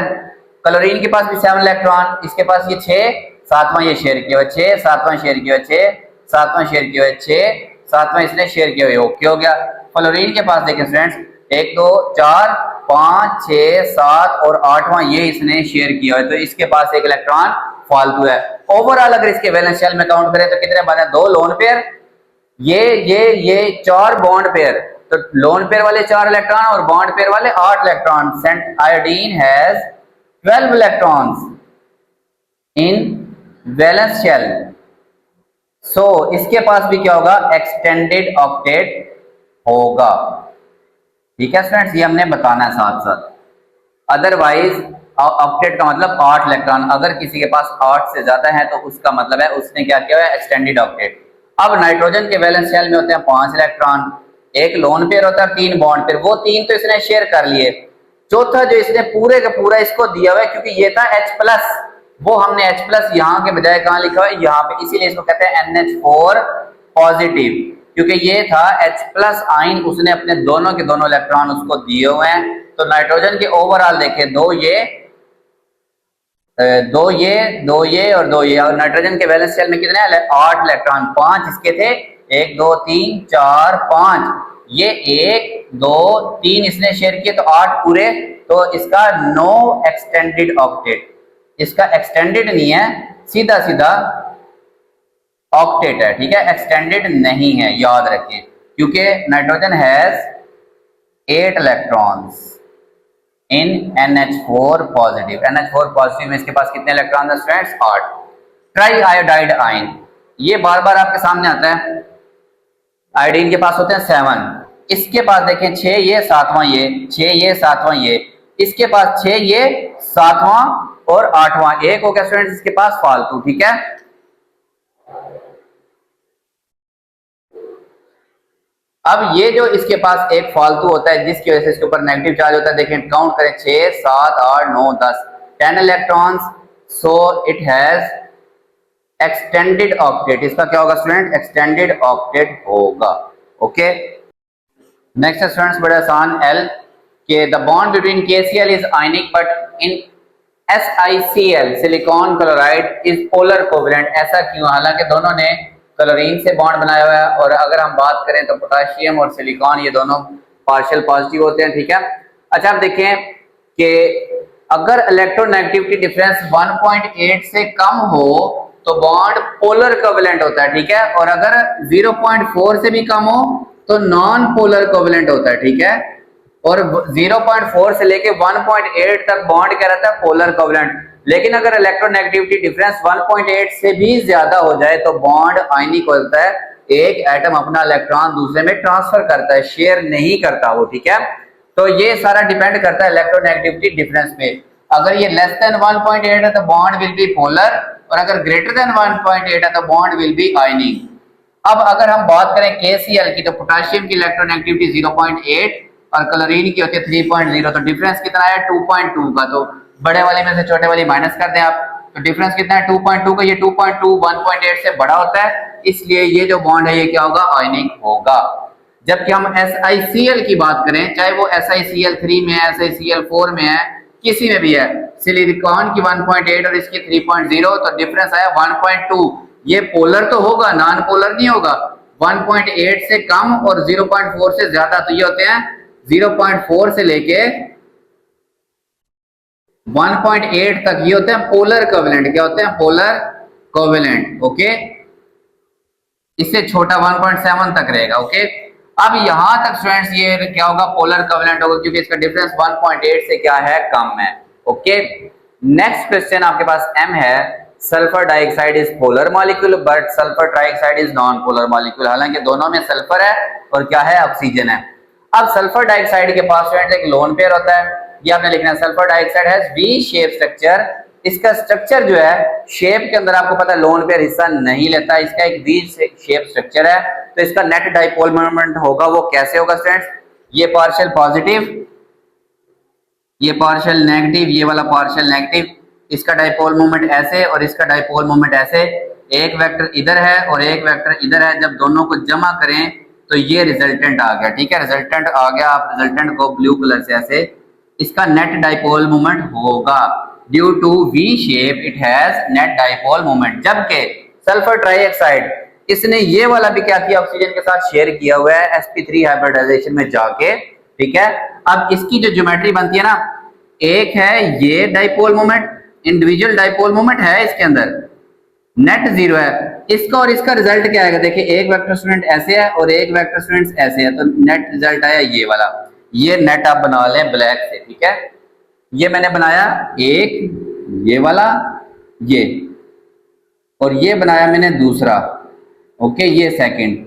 क्लोरीन के पास भी 7 इलेक्ट्रॉन, इसके पास ये 6, 7वां ये शेयर किया हुआ 6, 7वां शेयर किया हुआ 6, 7वां शेयर किया हुआ 6, 7वां इसने शेयर किया हुआ, ओके हो गया। फ्लोरीन के पास देखें स्टूडेंट्स 1 2 4 5 6 7 और 8वां ये इसने शेयर किया है, तो इसके पास 1 इलेक्ट्रॉन फालतू है। ओवरऑल अगर इसके वैलेंस शेल में काउंट करें तो कितने बने, 2 लोन पेयर, ये 4 बॉन्ड पेयर, तो लोन पेयर वाले 4 इलेक्ट्रॉन और बॉन्ड पेयर वाले 8 इलेक्ट्रॉन। सेंट iodine has 12 electrons in valence shell, so इसके पास भी क्या होगा, एक्सटेंडेड ऑक्टेट होगा, ठीक है स्टूडेंट्स, ये हमने बताना है साथ साथ। अदरवाइज ऑक्टेट का मतलब 8 इलेक्ट्रॉन, अगर किसी के पास 8 से ज्यादा है तो उसका मतलब है उसने क्या किया है, एक्सटेंडेड ऑक्टेट। अब नाइट्रोजन के वैलेंस शेल में होते हैं 5 इलेक्ट्रॉन, 1 लोन पेयर होता है, 3 बॉन्ड पेयर, वो 3 तो इसने शेयर कर लिए। चौथा जो इसने पूरे का पूरा इसको दिया हुआ है, क्योंकि ये था H+, वो हमने H+ यहाँ के बजाय कहाँ लिखा हुआ है, यहाँ पे, इसीलिए इसको कहते हैं NH4 पॉजिटिव, क्योंकि ये था H+ आयन, उसने अपने दोनों के दोनों इलेक्ट्रॉन उसको दिए हुए हैं। तो नाइट्रोजन के ओवरऑल देखें 2 ये और 2 ये, और नाइट्रोजन के वैलेंस शेल में कितने 8 इलेक्ट्रॉन, 5 इसके थे, 1 2 3 4 5, ये 1 2 3 इसने शेयर किए तो 8 पूरे, तो इसका नो एक्सटेंडेड ऑक्टेट, इसका एक्सटेंडेड नहीं है, सीधा सीधा ऑक्टेट है, ठीक है, एक्सटेंडेड नहीं है, याद रखें, क्योंकि nitrogen has 8 electrons in NH4 positive, NH4 positive में इसके पास कितने इलेक्ट्रॉन है स्टूडेंट्स, 8। ट्राई आयोडाइड आयन, ये बार बार आपके सामने आता है, आयोडीन के पास होते हैं 7, इसके पास देखें 6 ये 7वां ये, 6 ये 7वां ये, इसके पास 6 ये 7वां और 8वां, एक हो गया स्टूडेंट्स इसके पास फालतू, ठीक है। अब ये जो इसके पास एक फालतू होता है जिसकी वजह से इसके ऊपर नेगेटिव चार्ज होता है, देखें काउंट करें 6 7 8 9 10 10 electrons, so it has extended octet, इसका क्या होगा स्टूडेंट, एक्सटेंडेड ऑक्टेट होगा, ओके। नेक्स्ट स्टूडेंट्स बड़ा आसान, L के the bond between KCl is ionic but in SiCl silicon chloride is polar covalent, ऐसा क्यों, हालांकि दोनों ने क्लोरीन से बॉन्ड बनाया हुआ है, और अगर हम बात करें तो पोटेशियम और सिलिकॉन ये दोनों पार्शियल पॉजिटिव होते हैं, ठीक है। अच्छा आप देखें कि अगर इलेक्ट्रोनेगेटिविटी डिफरेंस 1.8 से कम हो तो बॉन्ड पोलर कोवेलेंट होता है, ठीक है, और अगर 0.4 से भी कम हो तो नॉन पोलर कोवेलेंट होता है, ठीक है, और 0.4 से लेके 1.8 तक बॉन्ड क्या रहता है, पोलर कोवेलेंट। लेकिन अगर इलेक्ट्रोनेगेटिविटी डिफरेंस 1.8 से भी ज्यादा हो जाए तो बॉन्ड आयनिक होता है, एक एटम अपना इलेक्ट्रॉन दूसरे में ट्रांसफर करता है, शेयर नहीं करता वो, ठीक है। तो ये सारा डिपेंड करता है इलेक्ट्रोनेगेटिविटी डिफरेंस पे, अगर ये लेस देन 1.8 है तो बॉन्ड विल बी पोलर, और अगर ग्रेटर देन 1.8 है तो बॉन्ड विल बी आयनिक। अब अगर हम बात करें KCl की, तो पोटेशियम की इलेक्ट्रोनेगेटिविटी 0.8 और क्लोरीन की होती है 3.0, तो डिफरेंस कितना है 2.2 का, तो बड़े वाले में से छोटे वाली माइनस कर दें आप, तो डिफरेंस कितना है 2.2 का, ये 2.2 1.8 से बड़ा होता है, इसलिए ये जो बॉन्ड है ये क्या होगा, आयनिक होगा। जबकि हम SiCl की बात करें, चाहे वो SiCl3 में है, SiCl4 में है, किसी में भी है, सिलिकॉन की 1.8 और इसकी 3.0, तो डिफरेंस आया 1.2, ये पोलर तो होगा, नॉन पोलर नहीं होगा। 1.8 से कम और 0.4 से ज्यादा, तो ये होते हैं 0.4 से लेके 1.8 तक, ये होते हैं पोलर कोवेलेंट, क्या होते हैं, पोलर कोवेलेंट, ओके, इससे छोटा 1.7 तक रहेगा, ओके। अब यहां तक स्टूडेंट्स ये क्या होगा, पोलर कोवेलेंट होगा, क्योंकि इसका डिफरेंस 1.8 से क्या है, कम है, ओके। नेक्स्ट क्वेश्चन आपके पास एम है, sulphur dioxide is polar molecule but sulphur trioxide is non polar molecule, हालांकि दोनों में सल्फर है और क्या है, ऑक्सीजन है। अब सल्फर डाइऑक्साइड के पास स्टूडेंट एक लोन पेयर होता है, ये आपने लिखना है, sulphur dioxide has V shape structure, इसका स्ट्रक्चर जो है शेप के अंदर आपको पता है लोन पेयर हिस्सा नहीं लेता, इसका एक वी शेप स्ट्रक्चर है, तो इसका नेट डाइपोल मोमेंट होगा वो कैसे होगा स्टूडेंट्स, ये पार्शियल पॉजिटिव, ये पार्शियल नेगेटिव, ये वाला पार्शियल नेगेटिव, इसका डाइपोल मोमेंट ऐसे और इसका डाइपोल मोमेंट ऐसे, एक वेक्टर इधर है और एक वेक्टर इधर है, जब दोनों को जमा करें तो ये रिजल्टेंट आ गया, ठीक है, रिजल्टेंट आ गया, आप रिजल्टेंट को ब्लू कलर से ऐसे, इसका नेट डाइपोल मोमेंट होगा, due to V shape it has net dipole moment. जबकि सल्फर ट्राइऑक्साइड इसने ये वाला भी क्या किया, ऑक्सीजन के साथ शेयर किया हुआ है sp3 हाइब्रिडाइजेशन में जाके, ठीक है। अब इसकी जो ज्योमेट्री बनती है ना, एक है ये dipole moment, individual dipole moment है इसके अंदर, नेट जीरो है, इसका और इसका रिजल्ट क्या आएगा, देखिए एक वेक्टर स्टूडेंट ऐसे है और एक वेक्टर स्टूडेंट ऐसे है, तो नेट रिजल्ट आया ये वाला, ये नेट आप बना लें ब्लैक से, ठीक है, ये मैंने बनाया एक, ये वाला, ये, और ये बनाया मैंने दूसरा, ओके, ये सेकंड,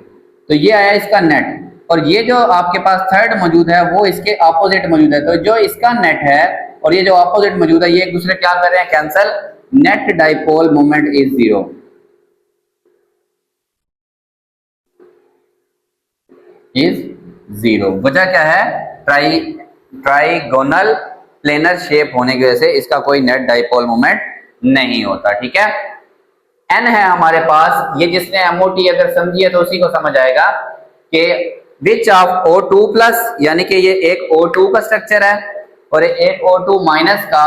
तो ये आया इसका नेट, और ये जो आपके पास थर्ड मौजूद है वो इसके ऑपोजिट मौजूद है, तो जो इसका नेट है और ये जो ऑपोजिट मौजूद है ये एक दूसरे क्या कर रहे हैं, cancel, net dipole moment is zero, is zero. वजह क्या है, ट्राइगोनल प्लेनर शेप होने की वजह से इसका कोई नेट डाइपोल मोमेंट नहीं होता, ठीक है। एन है हमारे पास, ये जिसने एमओटी अगर समझी है तो उसी को समझ आएगा कि विच ऑफ O2 प्लस, यानी कि ये एक O2 का स्ट्रक्चर है और एक O2 माइनस का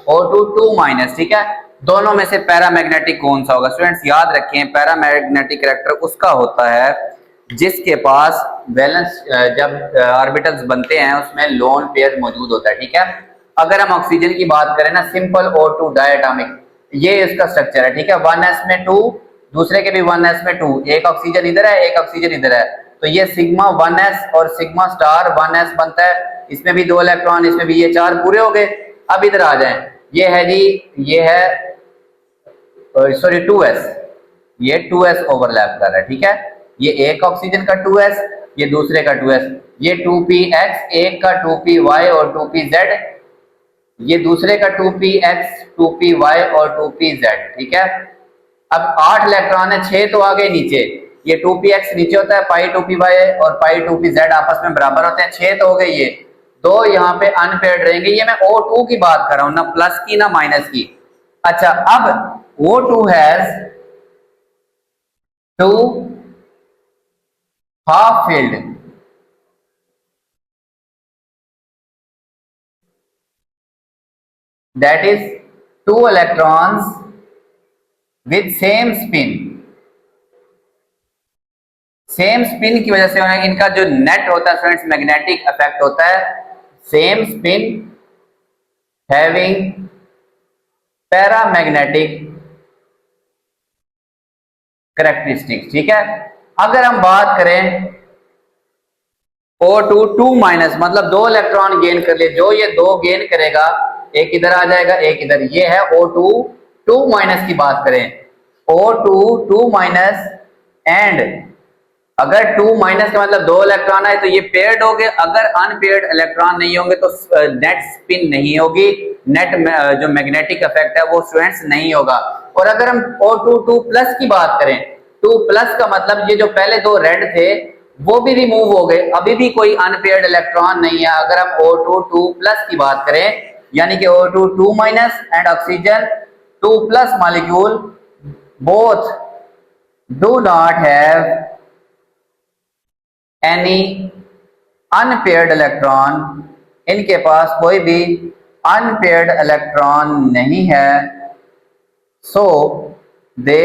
O2 2 माइनस, ठीक है, दोनों में से पैरामैग्नेटिक कौन सा होगा, स्टूडेंट्स याद रखें, पैरामैग्नेटिक कैरेक्टर उसका होता है जिसके पास वैलेंस, जब ऑर्बिटल्स बनते हैं उसमें लोन पेयर मौजूद होता है, ठीक है। अगर हम ऑक्सीजन की बात करें ना, सिंपल O2 डायटोमिक, ये इसका स्ट्रक्चर है, ठीक है, 1s में 2, दूसरे के भी 1s में 2, एक ऑक्सीजन इधर है एक ऑक्सीजन इधर है, तो ये सिग्मा 1s और सिग्मा स्टार 1s बनता है, इसमें भी 2 इलेक्ट्रॉन, इसमें भी, ये 4 पूरे हो गए। अब इधर आ जाएं, ये है जी, ये है सॉरी 2s, ये 2s ओवरलैप कर रहा है, ठीक है, ये एक ऑक्सीजन का 2s, ये दूसरे का 2s, ये 2px, एक का 2py और 2pz, ये दूसरे का 2px 2py और 2pz, ठीक है। अब 8 इलेक्ट्रॉन है, 6 तो आ गए नीचे, ये 2px नीचे होता है, पाई 2py और पाई 2pz आपस में बराबर होते हैं, 6 तो हो गए, ये 2 यहाँ पे अनपेयर्ड रहेंगे, ये मैं O2 की बात कर रहा हूं ना, प्लस की ना माइनस की। अच्छा, अब O2 has 2 half field, that is 2 electrons with same spin, same spin की वजह से इनका जो नेट होता है स्टूडेंट्स, मैग्नेटिक इफेक्ट होता है, same spin having paramagnetic characteristics, ठीक है। अगर हम बात करें O2 2 माइनस, मतलब 2 इलेक्ट्रॉन गेन कर लिए, जो ये 2 गेन करेगा, एक इधर आ जाएगा एक इधर, ये है O2 2 माइनस की बात करें, O2 2 माइनस, एंड अगर 2 माइनस का मतलब 2 इलेक्ट्रॉन है तो ये पेयर्ड हो गए, अगर अनपेयर्ड इलेक्ट्रॉन नहीं होंगे तो नेट स्पिन नहीं होगी, नेट जो मैग्नेटिक इफेक्ट है वो स्टूडेंट्स नहीं होगा। और अगर हम O2 2 प्लस की बात करें, 2 प्लस का मतलब ये जो पहले 2 रेड थे वो भी रिमूव हो गए, अभी भी कोई अनपेयर्ड इलेक्ट्रॉन नहीं है। अगर हम O2 2 प्लस की बात करें, यानी कि O2 2 minus and oxygen 2 plus molecule both do not have any unpaired electron, इनके पास कोई भी अनपेयर्ड इलेक्ट्रॉन नहीं है, so they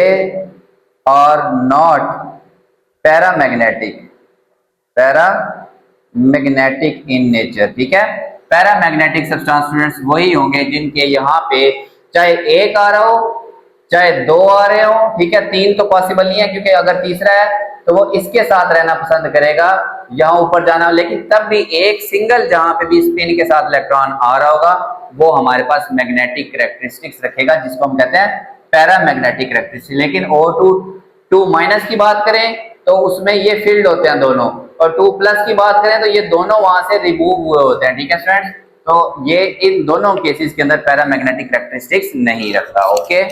are not paramagnetic, paramagnetic in nature, ठीक है। पैरामैग्नेटिक सब्सटेंस स्टूडेंट्स वही होंगे जिनके यहाँ पे चाहे एक आ रहा हो चाहे 2 आ रहे हो, ठीक है, 3 तो पॉसिबल नहीं है क्योंकि अगर तीसरा है तो वो इसके साथ रहना पसंद करेगा, यहाँ ऊपर जाना, लेकिन तब भी एक सिंगल जहां पे भी स्पिन के साथ इलेक्ट्रॉन आ रहा होगा वो हमारे पास मैग्नेटिक कैरेक्टरिस्टिक्स रखेगा, जिसको हम कहते हैं पैरामैग्नेटिक कैरेक्टरिस्टिक्स। लेकिन O2 2 माइनस की बात करें तो उसमें ये फील्ड होते हैं दोनों, और 2 प्लस की बात करें तो ये दोनों वहां से रिमूव हुए होते हैं, ठीक है स्टूडेंट्स। तो ये इन दोनों केसेस के अंदर पैरामैग्नेटिक कैरेक्टरिस्टिक्स नहीं रखता। Okay,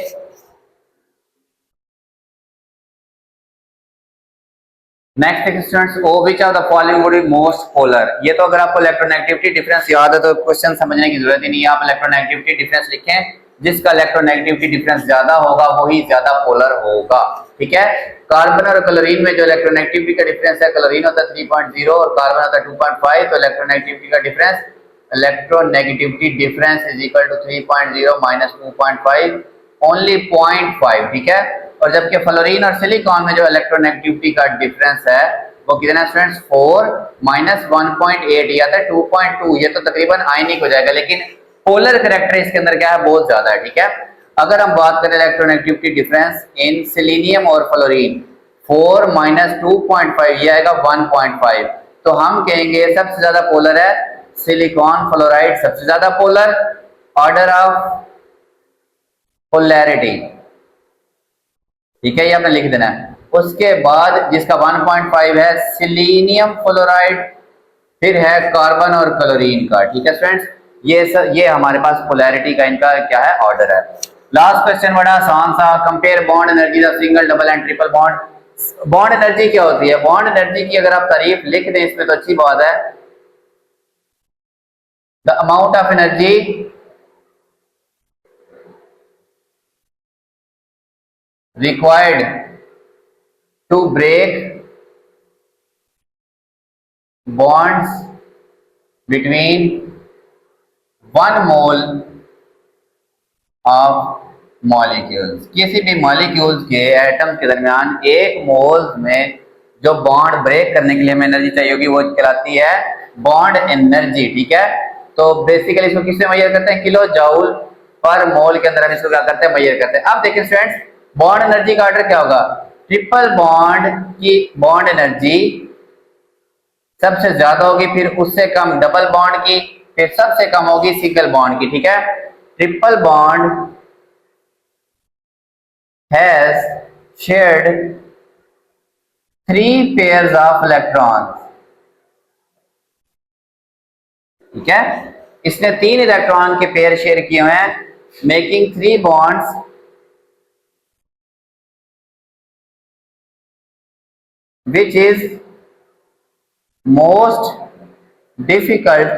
next students, oh which of the following would be most polar. ये तो अगर आपको इलेक्ट्रोनेगेटिविटी डिफरेंस याद है तो क्वेश्चन समझने की जरूरत ही नहीं है, आप इलेक्ट्रोनेगेटिविटी डिफरेंस लिखें, जिसका इलेक्ट्रोनेगेटिविटी डिफरेंस ज्यादा होगा वही ज्यादा पोलर होगा, ठीक है। कार्बन और क्लोरीन में जो इलेक्ट्रोनेगेटिविटी का डिफरेंस है, क्लोरीन होता है 3.0 और कार्बन होता है 2.5, तो इलेक्ट्रोनेगेटिविटी का difference, electronegativity difference is equal to 3.0 minus 2.5, only 0.5, ठीक है। और जबकि फ्लोरीन और सिलिकॉन में जो इलेक्ट्रोनेगेटिविटी का डिफरेंस है वो कितना स्टूडेंट्स, 4 माइनस 1.8 या 2.2, ये तो तकरीबन आयनिक हो जाएगा, लेकिन पोलर कैरेक्टर इसके अंदर क्या है, बहुत ज्यादा है, ठीक है। अगर हम बात करें इलेक्ट्रोनेगेटिविटी डिफरेंस इन सिलीनियम और फ्लोरीन, 4 माइनस 2.5 ये आएगा 1.5, तो हम कहेंगे सबसे ज्यादा पोलर है सिलिकॉन फ्लोराइड, सबसे ज्यादा पोलर, ऑर्डर ऑफ पोलैरिटी, ठीक है, ये आपने लिख देना है। उसके बाद जिसका 1.5 है सिलीनियम फ्लोराइड, फिर है कार्बन और क्लोरीन का, ठीक है स्टूडेंट्स। ये हमारे पास पोलैरिटी का इनका क्या है, ऑर्डर है। लास्ट क्वेश्चन बड़ा आसान सा, compare bond energy of single, double and triple bond. Bond energy क्या होती है, बॉन्ड एनर्जी की अगर आप तारीफ लिख दें इसमें तो अच्छी बात है, the amount of energy required to break bonds between 1 mole of molecules। किसी भी मॉलिक्यूल्स के एटम्स के दरमियान 1 मोल में जो बॉन्ड ब्रेक करने के लिए हमें एनर्जी चाहिए होगी वो कहलाती है बॉन्ड एनर्जी, ठीक है। तो बेसिकली इसको किससे मेजर करते हैं, किलो जूल पर मोल के अंदर हम इसको क्या करते हैं, मेजर करते हैं। अब देखिए स्टूडेंट्स, बॉन्ड एनर्जी का ऑर्डर क्या होगा, ट्रिपल बॉन्ड की बॉन्ड एनर्जी सबसे ज्यादा होगी, फिर उससे कम डबल बॉन्ड की, फिर सबसे कम होगी सिंगल बॉन्ड की, ठीक है। Triple bond has shared 3 pairs of electrons, ठीक है, इसने 3 इलेक्ट्रॉन के पेयर शेयर किए हुए हैं, making 3 bonds which is most difficult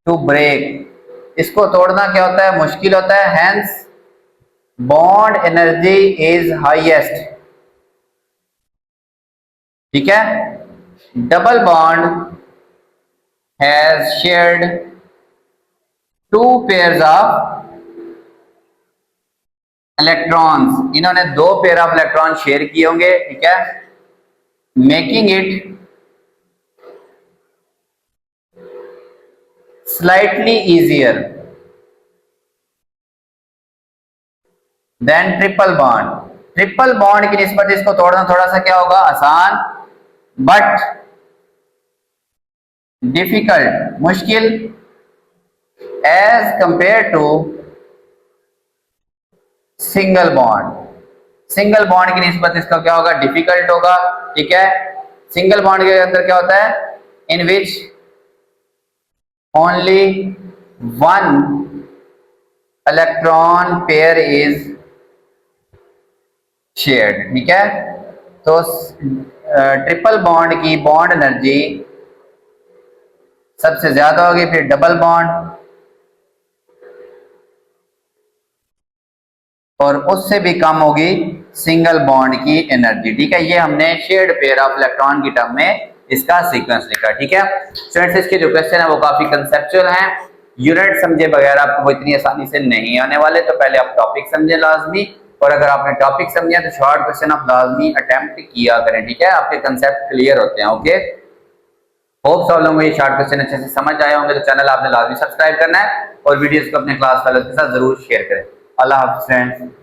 to break। इसको तोड़ना क्या होता है, मुश्किल होता है, hence bond energy is highest, ठीक है। Double bond has shared 2 pairs of electrons, इन्होंने 2 पेयर ऑफ इलेक्ट्रॉन शेयर किए होंगे, ठीक है, making it slightly easier than triple bond. Triple bond की निस्बत इसको तोड़ना थोड़ा सा क्या होगा, आसान, बट डिफिकल्ट, मुश्किल, as compared to single bond. Single bond की निस्बत इसका क्या होगा, डिफिकल्ट होगा, ठीक है। सिंगल बॉन्ड के अंदर क्या होता है, in which only 1 electron pair is shared, ठीक है। तो ट्रिपल बॉन्ड की बॉन्ड एनर्जी सबसे ज्यादा होगी, फिर डबल बॉन्ड, और उससे भी कम होगी सिंगल बॉन्ड की एनर्जी, ठीक है। ये हमने शेयर्ड पेयर ऑफ इलेक्ट्रॉन की टर्म में इसका सीक्वेंस लिखा, ठीक है। स्टूडेंट्स, इसके जो क्वेश्चन है वो काफी कंसेप्चुअल हैं, यूनिट समझे बगैर आपको वो इतनी आसानी से नहीं आने वाले, तो पहले आप टॉपिक समझे लाजमी, और अगर आपने टॉपिक समझा तो शॉर्ट क्वेश्चन आप लाजमी अटेम्प्ट किया करें, ठीक है, आपके कंसेप्ट क्लियर होते हैं। ओके, होप सब लोगों को ये शॉर्ट क्वेश्चन अच्छे से समझ आए होंगे, तो चैनल आपने लाजमी सब्सक्राइब करना है और वीडियोस को अपने क्लास फेलोज के साथ जरूर शेयर करें। अल्लाह हाफ़िज़ फ्रेंड्स।